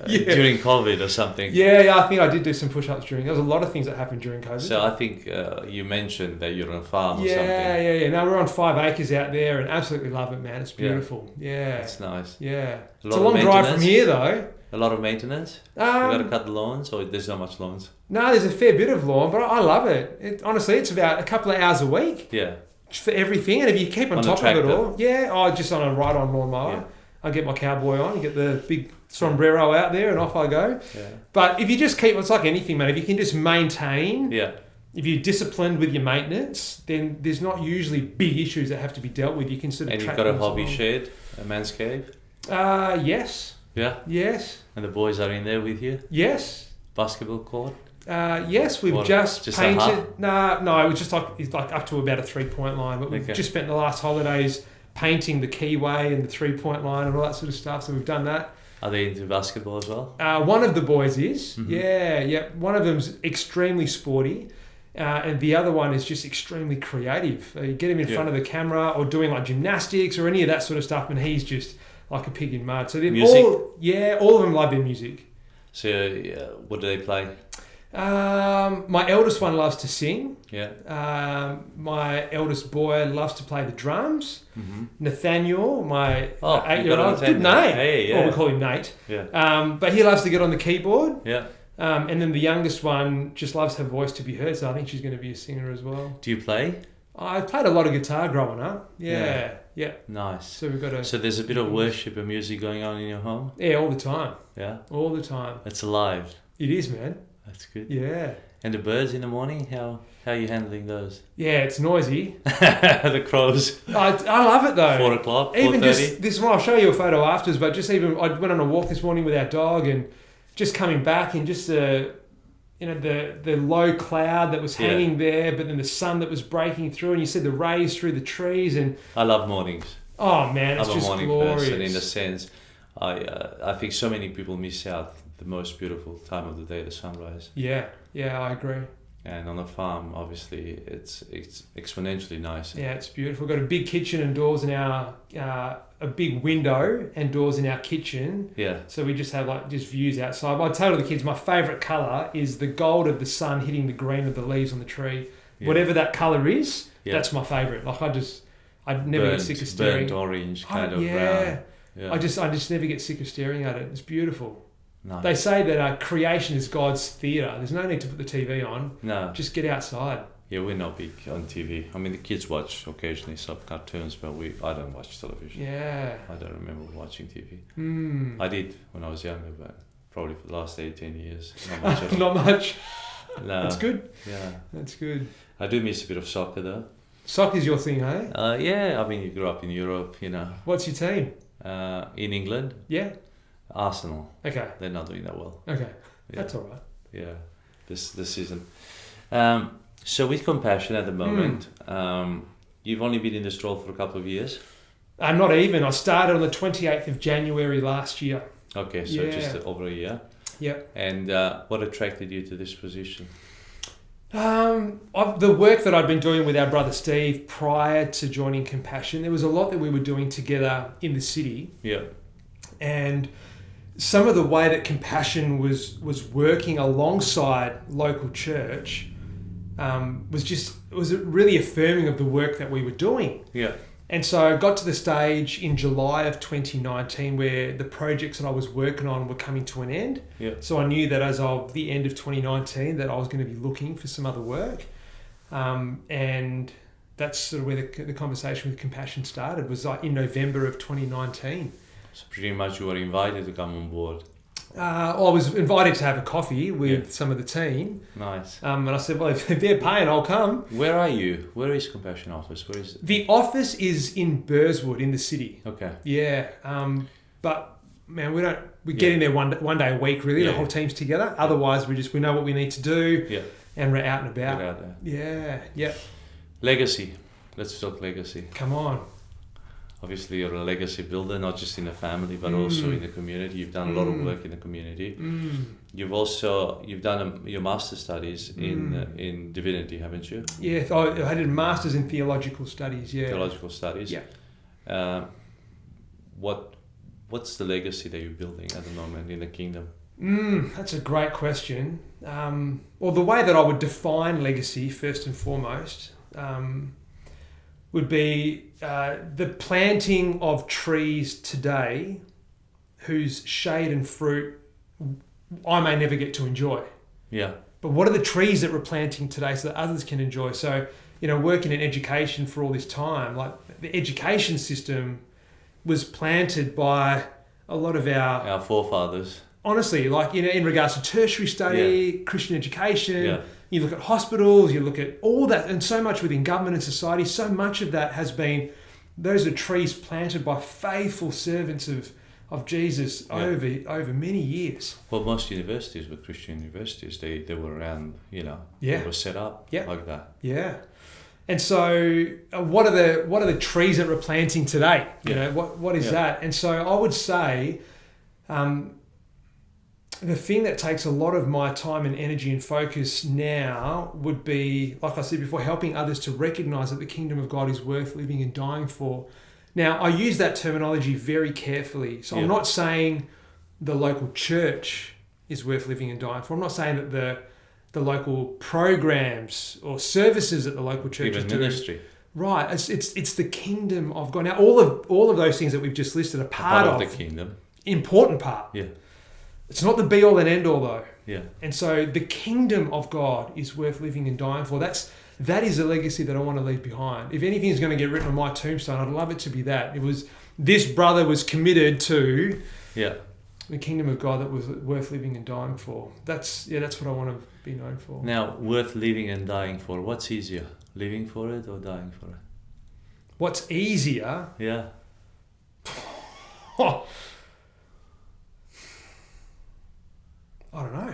Speaker 2: During COVID or something.
Speaker 3: Yeah, I think I did do some push-ups during. There was a lot of things that happened during COVID.
Speaker 2: So I think you mentioned that you're on a farm or something.
Speaker 3: Yeah. No, we're on 5 acres out there and absolutely love it, man. It's beautiful. Yeah.
Speaker 2: It's nice.
Speaker 3: Yeah. It's a long drive from here, though.
Speaker 2: A lot of maintenance? You got to cut the lawns, or there's not much lawns?
Speaker 3: No, there's a fair bit of lawn, but I love it. Honestly, it's about a couple of hours a week.
Speaker 2: Yeah.
Speaker 3: For everything, and if you keep on top of it all, just on a ride-on lawnmower. Yeah. I get my cowboy on, get the big sombrero out there, and off I go.
Speaker 2: Yeah.
Speaker 3: But if you just keep, it's like anything, man. If you can just maintain, if you're disciplined with your maintenance, then there's not usually big issues that have to be dealt with. You can sort of.
Speaker 2: And you've got a hobby shed, a man's cave.
Speaker 3: Yes.
Speaker 2: Yeah.
Speaker 3: Yes.
Speaker 2: And the boys are in there with you.
Speaker 3: Yes.
Speaker 2: Basketball court.
Speaker 3: Yes, we've just painted. No, it was just it's like up to about a 3-point line. But we've just spent the last holidays painting the keyway and the 3-point line and all that sort of stuff. So we've done that.
Speaker 2: Are they into basketball as well?
Speaker 3: One of the boys is. Mm-hmm. Yeah. One of them's extremely sporty. And the other one is just extremely creative. You get him in front of the camera or doing like gymnastics or any of that sort of stuff, and he's just like a pig in mud. So they're all of them love their music.
Speaker 2: So what do they play?
Speaker 3: My eldest one loves to sing.
Speaker 2: Yeah.
Speaker 3: My eldest boy loves to play the drums.
Speaker 2: Mm-hmm.
Speaker 3: Nathaniel, my 8-year-old, good name.
Speaker 2: Hey,
Speaker 3: Or we call him Nate.
Speaker 2: Yeah.
Speaker 3: But he loves to get on the keyboard.
Speaker 2: Yeah.
Speaker 3: And then the youngest one just loves her voice to be heard, so I think she's going to be a singer as well.
Speaker 2: Do you play?
Speaker 3: I played a lot of guitar growing up. Yeah.
Speaker 2: Nice.
Speaker 3: So we've got
Speaker 2: So there's a bit of worship and music going on in your home?
Speaker 3: Yeah, all the time.
Speaker 2: Yeah?
Speaker 3: All the time.
Speaker 2: It's alive.
Speaker 3: It is, man.
Speaker 2: That's good.
Speaker 3: Yeah.
Speaker 2: And the birds in the morning, how are you handling those?
Speaker 3: Yeah, it's noisy.
Speaker 2: The crows.
Speaker 3: I love it though.
Speaker 2: 4 o'clock, 4:30.
Speaker 3: Even just this one, I'll show you a photo afterwards, but just even, I went on a walk this morning with our dog and just coming back and just the low cloud that was hanging there, but then the sun that was breaking through, and you see the rays through the trees. And
Speaker 2: I love mornings.
Speaker 3: Oh man, it's just glorious. I'm a morning person
Speaker 2: in a sense. I think so many people miss out the most beautiful time of the day, the sunrise.
Speaker 3: Yeah, I agree.
Speaker 2: And on a farm, obviously, it's exponentially nice.
Speaker 3: Yeah, it's beautiful. We've got a big kitchen and doors in our, a big window and doors in our kitchen.
Speaker 2: Yeah.
Speaker 3: So we just have just views outside. I tell the kids my favourite colour is the gold of the sun hitting the green of the leaves on the tree. Yeah. Whatever that colour is, that's my favourite. I'd never get sick of staring.
Speaker 2: Burnt orange kind of brown.
Speaker 3: Yeah. I just never get sick of staring at it. It's beautiful.
Speaker 2: Nice.
Speaker 3: They say that creation is God's theatre. There's no need to put the TV on.
Speaker 2: No.
Speaker 3: Just get outside.
Speaker 2: Yeah, we're not big on TV. I mean, the kids watch occasionally some cartoons, but I don't watch television.
Speaker 3: Yeah.
Speaker 2: I don't remember watching TV. I did when I was younger, but probably for the last 18 years. Not much at all.
Speaker 3: Not much.
Speaker 2: No.
Speaker 3: That's good.
Speaker 2: Yeah.
Speaker 3: That's good.
Speaker 2: I do miss a bit of soccer, though.
Speaker 3: Soccer's your thing, hey?
Speaker 2: Yeah. I mean, you grew up in Europe,
Speaker 3: What's your team?
Speaker 2: In England?
Speaker 3: Yeah.
Speaker 2: Arsenal.
Speaker 3: Okay.
Speaker 2: They're not doing that well.
Speaker 3: Okay. Yeah. That's all right.
Speaker 2: Yeah. This season. So with Compassion at the moment, you've only been in this role for a couple of years?
Speaker 3: Not even. I started on the 28th of January last year.
Speaker 2: Okay, so just over a year.
Speaker 3: Yep.
Speaker 2: And what attracted you to this position?
Speaker 3: The work that I'd been doing with our brother Steve prior to joining Compassion, there was a lot that we were doing together in the city.
Speaker 2: Yeah. And
Speaker 3: some of the way that Compassion was working alongside local church was really affirming of the work that we were doing.
Speaker 2: Yeah.
Speaker 3: And so I got to the stage in July of 2019 where the projects that I was working on were coming to an end.
Speaker 2: Yeah.
Speaker 3: So I knew that as of the end of 2019 that I was going to be looking for some other work. And that's sort of where the conversation with Compassion started, was like in November of 2019.
Speaker 2: So pretty much you were invited to come on board.
Speaker 3: I was invited to have a coffee with some of the team.
Speaker 2: Nice.
Speaker 3: And I said, well, if they're paying, I'll come.
Speaker 2: Where are you? Where is Compassion office? Where is it?
Speaker 3: The office is in Burswood in the city.
Speaker 2: Okay.
Speaker 3: Yeah. But man, we get in there one day a week, really. The whole team's together. Otherwise, we know what we need to do.
Speaker 2: Yeah.
Speaker 3: And we're out and about.
Speaker 2: Get out there.
Speaker 3: Yeah. Yep.
Speaker 2: Legacy. Let's talk legacy.
Speaker 3: Come on.
Speaker 2: Obviously, you're a legacy builder, not just in the family, but also in the community. You've done a lot of work in the community. You've done your master's studies in divinity, haven't you?
Speaker 3: Yeah, I did a master's in theological studies. Yeah.
Speaker 2: Theological studies.
Speaker 3: Yeah.
Speaker 2: What's the legacy that you're building at the moment in the kingdom?
Speaker 3: That's a great question. Well, the way that I would define legacy, first and foremost, would be the planting of trees today whose shade and fruit I may never get to enjoy.
Speaker 2: Yeah.
Speaker 3: But what are the trees that we're planting today so that others can enjoy? So, working in education for all this time, like the education system was planted by a lot of our
Speaker 2: forefathers.
Speaker 3: Honestly, like in regards to tertiary study, Christian education, you look at hospitals, you look at all that, and so much within government and society, so much of that has been, those are trees planted by faithful servants of Jesus over many years.
Speaker 2: Well, most universities were Christian universities. They were around, they were set up like that.
Speaker 3: Yeah. And so what are the trees that we're planting today? What is that? And so I would say the thing that takes a lot of my time and energy and focus now would be, like I said before, helping others to recognize that the kingdom of God is worth living and dying for. Now, I use that terminology very carefully. So I'm not saying the local church is worth living and dying for. I'm not saying that the local programs or services that the local churches do.
Speaker 2: Ministry.
Speaker 3: Right. It's the kingdom of God. Now, all of those things that we've just listed are part of
Speaker 2: the kingdom.
Speaker 3: Important part.
Speaker 2: Yeah.
Speaker 3: It's not the be all and end all though.
Speaker 2: Yeah.
Speaker 3: And so the kingdom of God is worth living and dying for. That is a legacy that I want to leave behind. If anything is going to get written on my tombstone, I'd love it to be that. It was, this brother was committed to the kingdom of God that was worth living and dying for. That's what I want to be known for.
Speaker 2: Now, worth living and dying for. What's easier, living for it or dying for it?
Speaker 3: What's easier?
Speaker 2: Yeah.
Speaker 3: I don't know.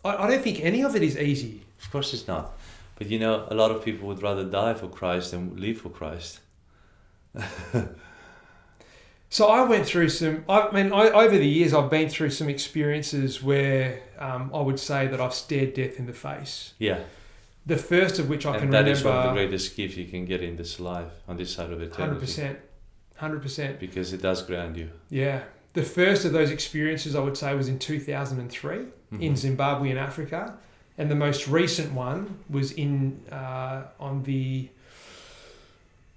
Speaker 3: I don't think any of it is easy.
Speaker 2: Of course it's not. But a lot of people would rather die for Christ than live for Christ.
Speaker 3: So I went through over the years, I've been through some experiences where I would say that I've stared death in the face.
Speaker 2: Yeah.
Speaker 3: The first of which I can remember.
Speaker 2: And that is one of the greatest gifts you can get in this life, on this side of eternity.
Speaker 3: 100%.
Speaker 2: Because it does ground you.
Speaker 3: Yeah. The first of those experiences, I would say, was in 2003 in Zimbabwe in Africa. And the most recent one was on the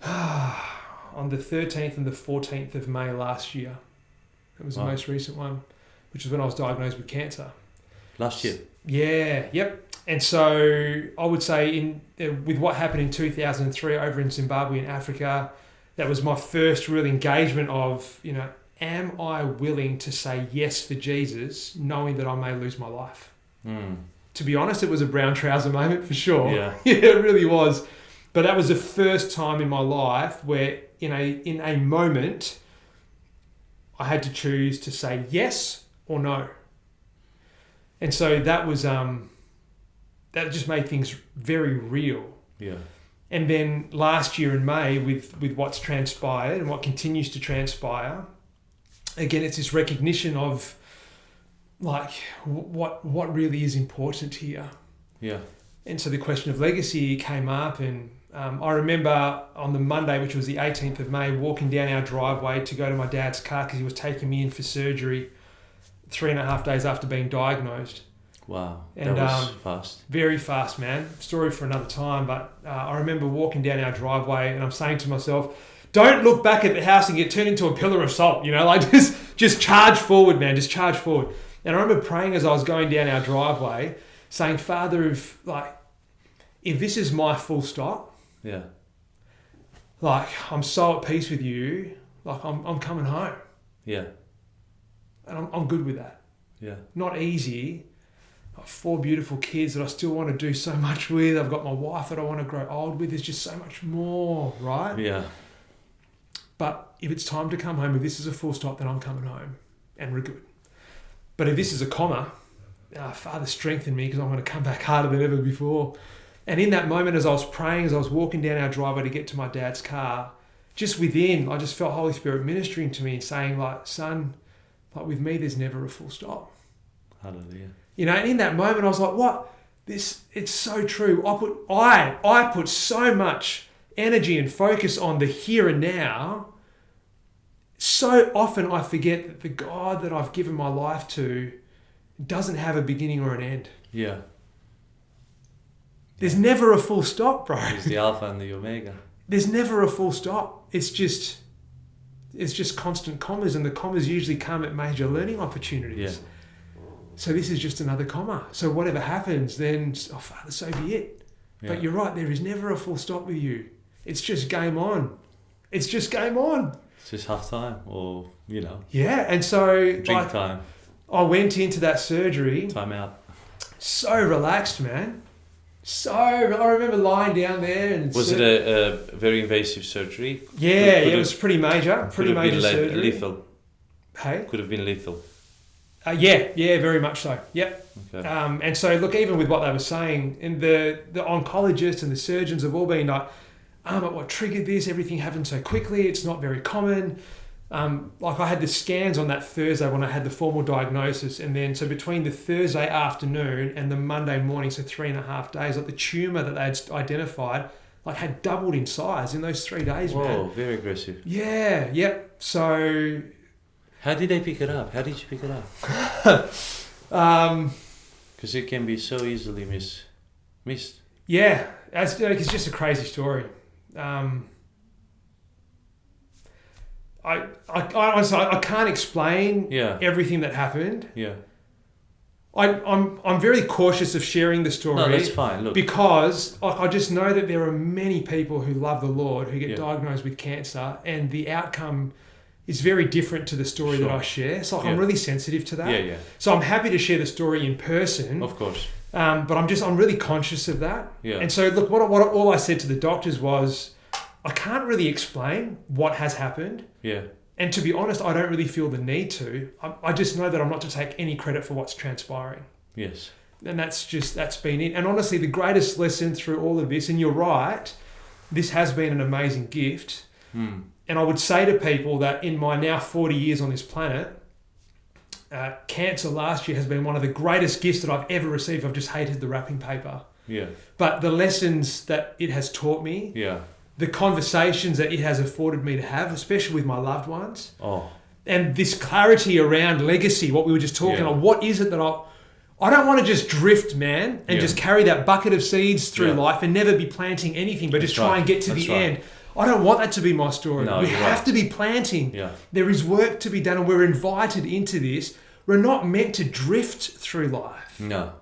Speaker 3: 13th and the 14th of May last year. It was the most recent one, which was when I was diagnosed with cancer.
Speaker 2: Last year?
Speaker 3: Yeah, yep. And so I would say with what happened in 2003 over in Zimbabwe in Africa, that was my first real engagement of, am I willing to say yes for Jesus, knowing that I may lose my life? To be honest, it was a brown trouser moment for sure.
Speaker 2: Yeah.
Speaker 3: It really was. But that was the first time in my life where in a moment I had to choose to say yes or no. And so that was that just made things very real.
Speaker 2: Yeah.
Speaker 3: And then last year in May with what's transpired and what continues to transpire, again, it's this recognition of like what really is important here.
Speaker 2: Yeah.
Speaker 3: And so the question of legacy came up, and I remember on the Monday, which was the 18th of May, walking down our driveway to go to my dad's car because he was taking me in for surgery 3.5 days after being diagnosed.
Speaker 2: Wow,
Speaker 3: and,
Speaker 2: that was fast.
Speaker 3: Very fast, man. Story for another time, but I remember walking down our driveway and I'm saying to myself, don't look back at the house and get turned into a pillar of salt, like just charge forward, man, just charge forward. And I remember praying as I was going down our driveway, saying, Father, if this is my full stop,
Speaker 2: yeah,
Speaker 3: like I'm so at peace with you, like I'm coming home.
Speaker 2: Yeah.
Speaker 3: And I'm good with that.
Speaker 2: Yeah.
Speaker 3: Not easy. I've 4 beautiful kids that I still want to do so much with. I've got my wife that I want to grow old with. There's just so much more, right?
Speaker 2: Yeah.
Speaker 3: But if it's time to come home, if this is a full stop, then I'm coming home and we're good. But if this is a comma, Father, strengthen me because I'm going to come back harder than ever before. And in that moment, as I was praying, as I was walking down our driveway to get to my dad's car, just within, I just felt Holy Spirit ministering to me and saying, like, son, like with me, there's never a full stop.
Speaker 2: Hallelujah.
Speaker 3: You know, and in that moment, I was like, what? It's so true. I put so much energy and focus on the here and now. So often I forget that the God that I've given my life to doesn't have a beginning or an end.
Speaker 2: Yeah.
Speaker 3: There's never a full stop, bro.
Speaker 2: He's the Alpha and the Omega.
Speaker 3: There's never a full stop. It's just constant commas, and the commas usually come at major learning opportunities.
Speaker 2: Yeah.
Speaker 3: So this is just another comma. So whatever happens, then, oh, Father, so be it. Yeah. But you're right, there is never a full stop with you. It's just game on. It's just game on.
Speaker 2: It's just half time or, you know.
Speaker 3: Yeah, and so...
Speaker 2: Drink time.
Speaker 3: I went into that surgery.
Speaker 2: Time out.
Speaker 3: So relaxed, man. I remember lying down there and...
Speaker 2: Was it a very invasive surgery?
Speaker 3: Yeah, it was pretty major. Pretty major surgery.
Speaker 2: Lethal.
Speaker 3: Hey?
Speaker 2: Could have been lethal.
Speaker 3: Yeah, very much so. Yep.
Speaker 2: Okay.
Speaker 3: And so, look, even with what they were saying, and the oncologists and the surgeons have all been like, but what triggered this? Everything happened so quickly. It's not very common. Like I had the scans on that Thursday when I had the formal diagnosis, and then so between the Thursday afternoon and the Monday morning, so 3.5 days, like the tumour that they had identified, like had doubled in size in those 3 days.
Speaker 2: Whoa,
Speaker 3: man.
Speaker 2: Very aggressive.
Speaker 3: Yeah, yep. So,
Speaker 2: how did they pick it up? How did you pick it up? Because it can be so easily missed.
Speaker 3: Yeah, it's just a crazy story. I honestly can't explain everything that happened.
Speaker 2: Yeah.
Speaker 3: I'm very cautious of sharing the story.
Speaker 2: No, that's fine. Look,
Speaker 3: because I just know that there are many people who love the Lord who get diagnosed with cancer, and the outcome is very different to the story that I share. So I'm really sensitive to that.
Speaker 2: Yeah.
Speaker 3: So I'm happy to share the story in person.
Speaker 2: Of course.
Speaker 3: But I'm really conscious of that.
Speaker 2: Yeah.
Speaker 3: And so look, what all I said to the doctors was, I can't really explain what has happened.
Speaker 2: Yeah.
Speaker 3: And to be honest, I don't really feel the need to. I just know that I'm not to take any credit for what's transpiring.
Speaker 2: Yes.
Speaker 3: And that's been it. And honestly, the greatest lesson through all of this, and you're right, this has been an amazing gift.
Speaker 2: Mm.
Speaker 3: And I would say to people that in my now 40 years on this planet, cancer last year has been one of the greatest gifts that I've ever received. I've just hated the wrapping paper.
Speaker 2: Yeah.
Speaker 3: But the lessons that it has taught me, the conversations that it has afforded me to have, especially with my loved ones, and this clarity around legacy, what we were just talking about, what is it that I don't want to just drift, man, and just carry that bucket of seeds through life and never be planting anything, but just try and get to the end. I don't want that to be my story.
Speaker 2: No,
Speaker 3: we have to be planting. Yeah. There is work to be done, and we're invited into this. We're not meant to drift through life.
Speaker 2: No.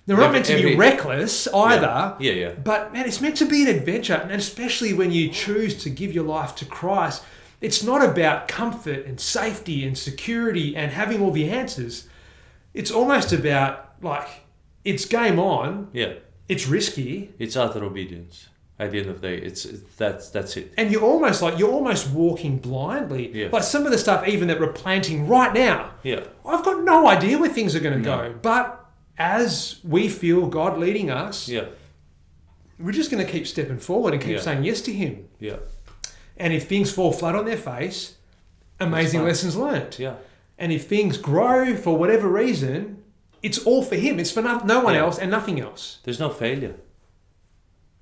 Speaker 3: We're not meant to be reckless either.
Speaker 2: Yeah.
Speaker 3: But, man, it's meant to be an adventure. And especially when you choose to give your life to Christ, it's not about comfort and safety and security and having all the answers. It's almost about, like, it's game on.
Speaker 2: Yeah.
Speaker 3: It's risky.
Speaker 2: It's utter obedience. At the end of the day, that's it.
Speaker 3: And you're almost walking blindly. Yeah. Like some of the stuff even that we're planting right now.
Speaker 2: Yeah.
Speaker 3: I've got no idea where things are going to go. But as we feel God leading us, we're just going to keep stepping forward and keep saying yes to Him.
Speaker 2: Yeah.
Speaker 3: And if things fall flat on their face, amazing lessons learned.
Speaker 2: Yeah.
Speaker 3: And if things grow for whatever reason, it's all for Him. It's for no one else and nothing else.
Speaker 2: There's no failure.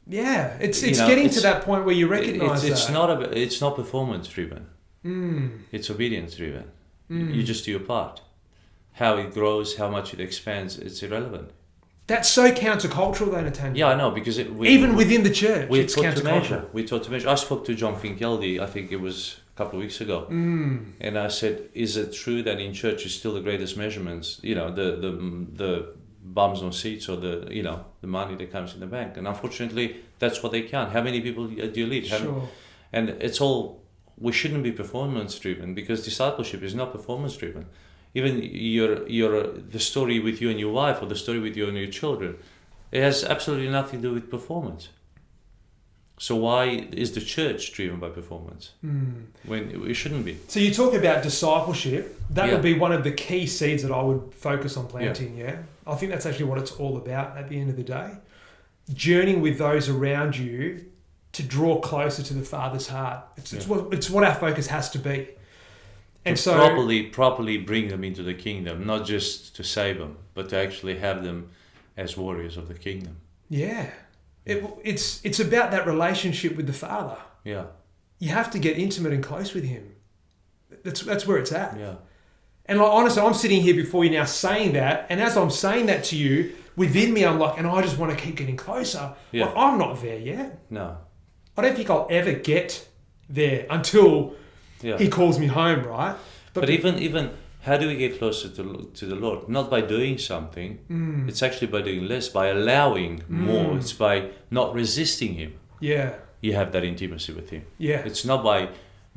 Speaker 3: Yeah, it's getting to that point where you recognise
Speaker 2: it's not performance driven.
Speaker 3: Mm.
Speaker 2: It's obedience driven. You just do your part. How it grows, how much it expands, it's irrelevant.
Speaker 3: That's so countercultural, though, Natanael.
Speaker 2: Yeah, I know, because
Speaker 3: even within the church, it's countercultural.
Speaker 2: We taught to measure. I spoke to John Finkeldy, I think it was a couple of weeks ago, and I said, "Is it true that in church is still the greatest measurements? You know, the bums on seats or the money that comes in the bank. And unfortunately, that's what they count. How many people do you lead?
Speaker 3: Sure.
Speaker 2: And it's all, we shouldn't be performance driven, because discipleship is not performance driven. Even the story with you and your wife, or the story with you and your children, it has absolutely nothing to do with performance. So why is the church driven by performance when it shouldn't be?
Speaker 3: So you talk about discipleship. That would be one of the key seeds that I would focus on planting, I think that's actually what it's all about at the end of the day. Journeying with those around you to draw closer to the Father's heart. It's what our focus has to be. And
Speaker 2: to
Speaker 3: so
Speaker 2: properly bring them into the kingdom, not just to save them, but to actually have them as warriors of the kingdom.
Speaker 3: Yeah. It's about that relationship with the Father.
Speaker 2: Yeah.
Speaker 3: You have to get intimate and close with Him. That's where it's at.
Speaker 2: Yeah.
Speaker 3: And honestly, I'm sitting here before you now saying that, and as I'm saying that to you, within me I'm like, and I just want to keep getting closer.
Speaker 2: Yeah.
Speaker 3: Well, I'm not there yet.
Speaker 2: No.
Speaker 3: I don't think I'll ever get there until He calls me home, right?
Speaker 2: But even how do we get closer to the Lord? Not by doing something. It's actually by doing less, by allowing more. It's by not resisting Him.
Speaker 3: Yeah.
Speaker 2: You have that intimacy with Him.
Speaker 3: Yeah.
Speaker 2: It's not by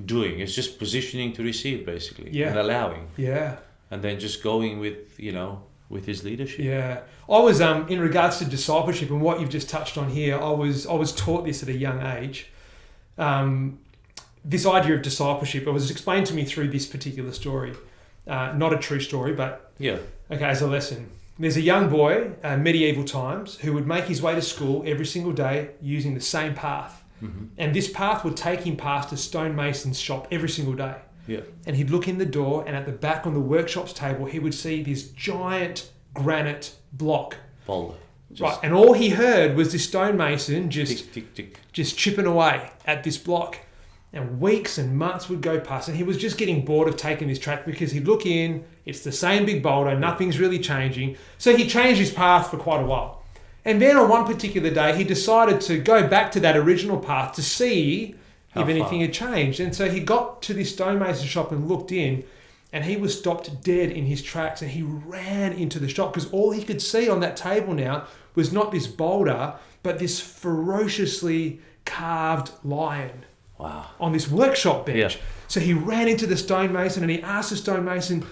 Speaker 2: doing. It's just positioning to receive, basically.
Speaker 3: Yeah.
Speaker 2: And allowing.
Speaker 3: Yeah.
Speaker 2: And then just going with His leadership.
Speaker 3: Yeah. I was in regards to discipleship and what you've just touched on here, I was taught this at a young age. This idea of discipleship, it was explained to me through this particular story. Not a true story, but as a lesson. There's a young boy, medieval times, who would make his way to school every single day using the same path. Mm-hmm. And this path would take him past a stonemason's shop every single day.
Speaker 2: Yeah.
Speaker 3: And he'd look in the door, and at the back on the workshop's table, he would see this giant granite block.
Speaker 2: Boulder.
Speaker 3: Right, and all he heard was this stonemason just
Speaker 2: tick, tick, tick.
Speaker 3: Just chipping away at this block. And weeks and months would go past, and he was just getting bored of taking this track, because he'd look in, it's the same big boulder, nothing's really changing. So he changed his path for quite a while. And then on one particular day, he decided to go back to that original path to see if anything had changed. And so he got to this stonemason shop and looked in, and he was stopped dead in his tracks, and he ran into the shop, because all he could see on that table now was not this boulder, but this ferociously carved lion.
Speaker 2: Wow.
Speaker 3: On this workshop bench.
Speaker 2: Yeah.
Speaker 3: So he ran into the stonemason and he asked the stonemason,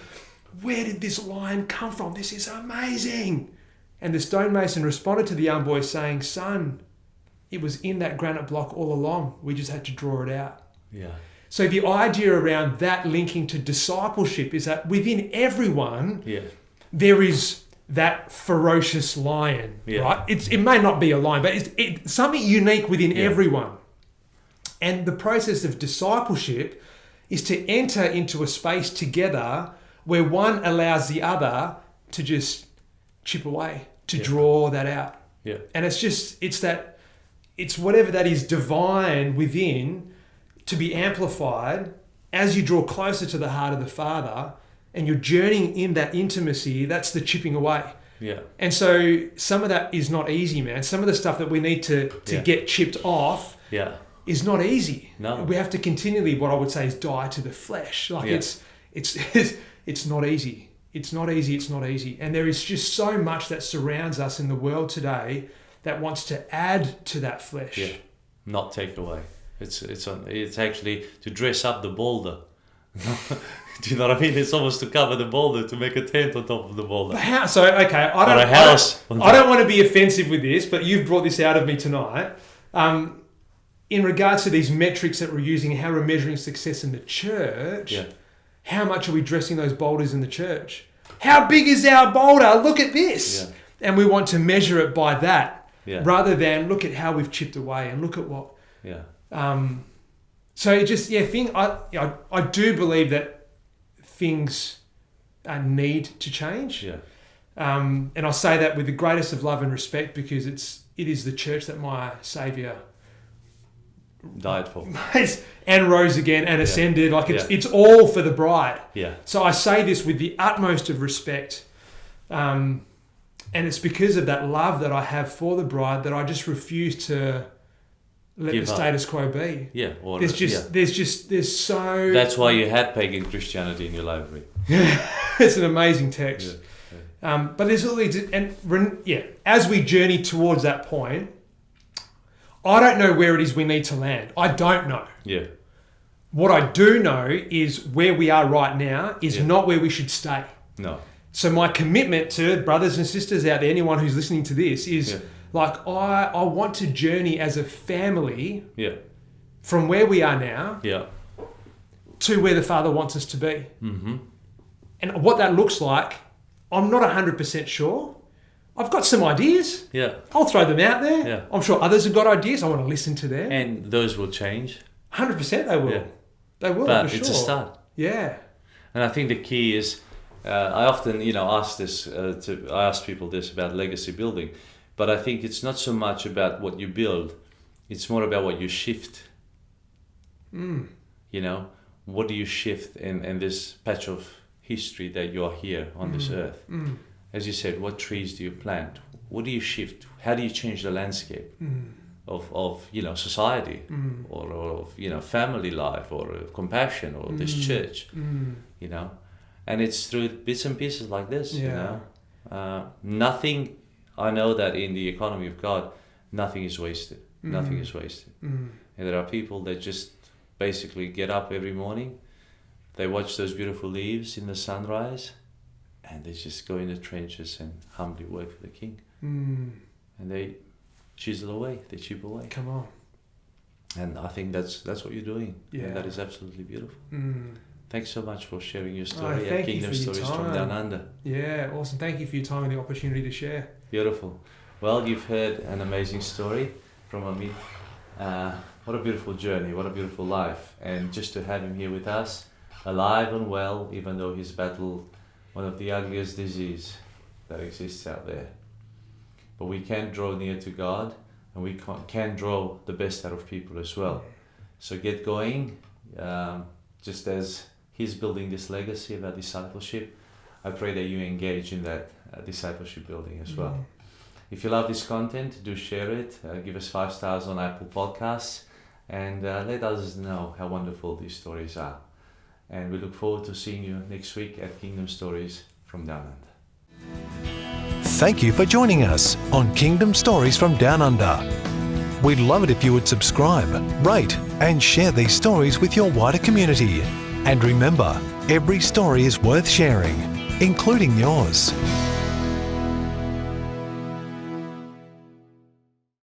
Speaker 3: "Where did this lion come from? This is amazing." And the stonemason responded to the young boy saying, "Son, it was in that granite block all along. We just had to draw it out."
Speaker 2: Yeah.
Speaker 3: So the idea around that linking to discipleship is that within everyone, there is that ferocious lion, right? It may not be a lion, but it's something unique within everyone. And the process of discipleship is to enter into a space together where one allows the other to just chip away, to draw that out.
Speaker 2: Yeah.
Speaker 3: And it's whatever that is divine within to be amplified as you draw closer to the heart of the Father, and you're journeying in that intimacy. That's the chipping away.
Speaker 2: Yeah.
Speaker 3: And so some of that is not easy, man. Some of the stuff that we need to get chipped off is not easy.
Speaker 2: No.
Speaker 3: We have to continually, what I would say, is die to the flesh. Like it's not easy. It's not easy. And there is just so much that surrounds us in the world today that wants to add to that flesh.
Speaker 2: Yeah. Not take away. It's actually to dress up the boulder. Do you know what I mean? It's almost to cover the boulder, to make a tent on top of the boulder.
Speaker 3: But how? So, okay, I don't want to be offensive with this, but you've brought this out of me tonight. In regards to these metrics that we're using, how we're measuring success in the church, how much are we dressing those boulders in the church? How big is our boulder? Look at this. Yeah. And we want to measure it by that, rather than look at how we've chipped away and look at what... So it just, I do believe that things need to change. Yeah. And I say that with the greatest of love and respect, because it is the church that my Saviour
Speaker 2: died for
Speaker 3: and rose again and ascended. Like it's all for the bride.
Speaker 2: Yeah.
Speaker 3: So I say this with the utmost of respect. And it's because of that love that I have for the bride that I just refuse to let the status quo be.
Speaker 2: Yeah.
Speaker 3: There's so...
Speaker 2: That's why you had pagan Christianity in your library.
Speaker 3: It's an amazing text. But there's all these, as we journey towards that point, I don't know where it is we need to land. I don't know.
Speaker 2: Yeah.
Speaker 3: What I do know is where we are right now is not where we should stay.
Speaker 2: No.
Speaker 3: So my commitment to brothers and sisters out there, anyone who's listening to this, is I want to journey as a family from where we are now to where the Father wants us to be.
Speaker 2: Mm-hmm.
Speaker 3: And what that looks like, I'm not 100% sure. I've got some ideas.
Speaker 2: Yeah.
Speaker 3: I'll throw them out there.
Speaker 2: Yeah.
Speaker 3: I'm sure others have got ideas. I want to listen to them.
Speaker 2: And those will change.
Speaker 3: 100% they will.
Speaker 2: Yeah.
Speaker 3: They will,
Speaker 2: but
Speaker 3: for sure.
Speaker 2: It's a start.
Speaker 3: Yeah.
Speaker 2: And I think the key is, I often, ask this, I ask people this about legacy building, but I think it's not so much about what you build, it's more about what you shift. What do you shift in this patch of history that you are here on this earth? As you said, what trees do you plant? What do you shift? How do you change the landscape of society or of family life or compassion or this church? And it's through bits and pieces like this. Nothing. I know that in the economy of God, nothing is wasted. Nothing is wasted. And there are people that just basically get up every morning, they watch those beautiful leaves in the sunrise, and they just go in the trenches and humbly work for the King. And they chisel away, they chip away.
Speaker 3: Come on.
Speaker 2: And I think that's what you're doing. Yeah. And that is absolutely beautiful. Thanks so much for sharing your story at Kingdom Stories from Down Under. Yeah,
Speaker 3: awesome. Thank you for your time and the opportunity to share.
Speaker 2: Beautiful. Well, you've heard an amazing story from Amit. What a beautiful journey, what a beautiful life. And just to have him here with us, alive and well, even though he's battled one of the ugliest diseases that exists out there. But we can draw near to God, and we can draw the best out of people as well. So get going. Just as he's building this legacy about discipleship, I pray that you engage in that discipleship building as well. If you love this content, do share it. Give us 5 stars on Apple Podcasts, and let others know how wonderful these stories are. And we look forward to seeing you next week at Kingdom Stories from Down Under.
Speaker 1: Thank you for joining us on Kingdom Stories from Down Under. We'd love it if you would subscribe, rate, and share these stories with your wider community. And remember, every story is worth sharing, including yours.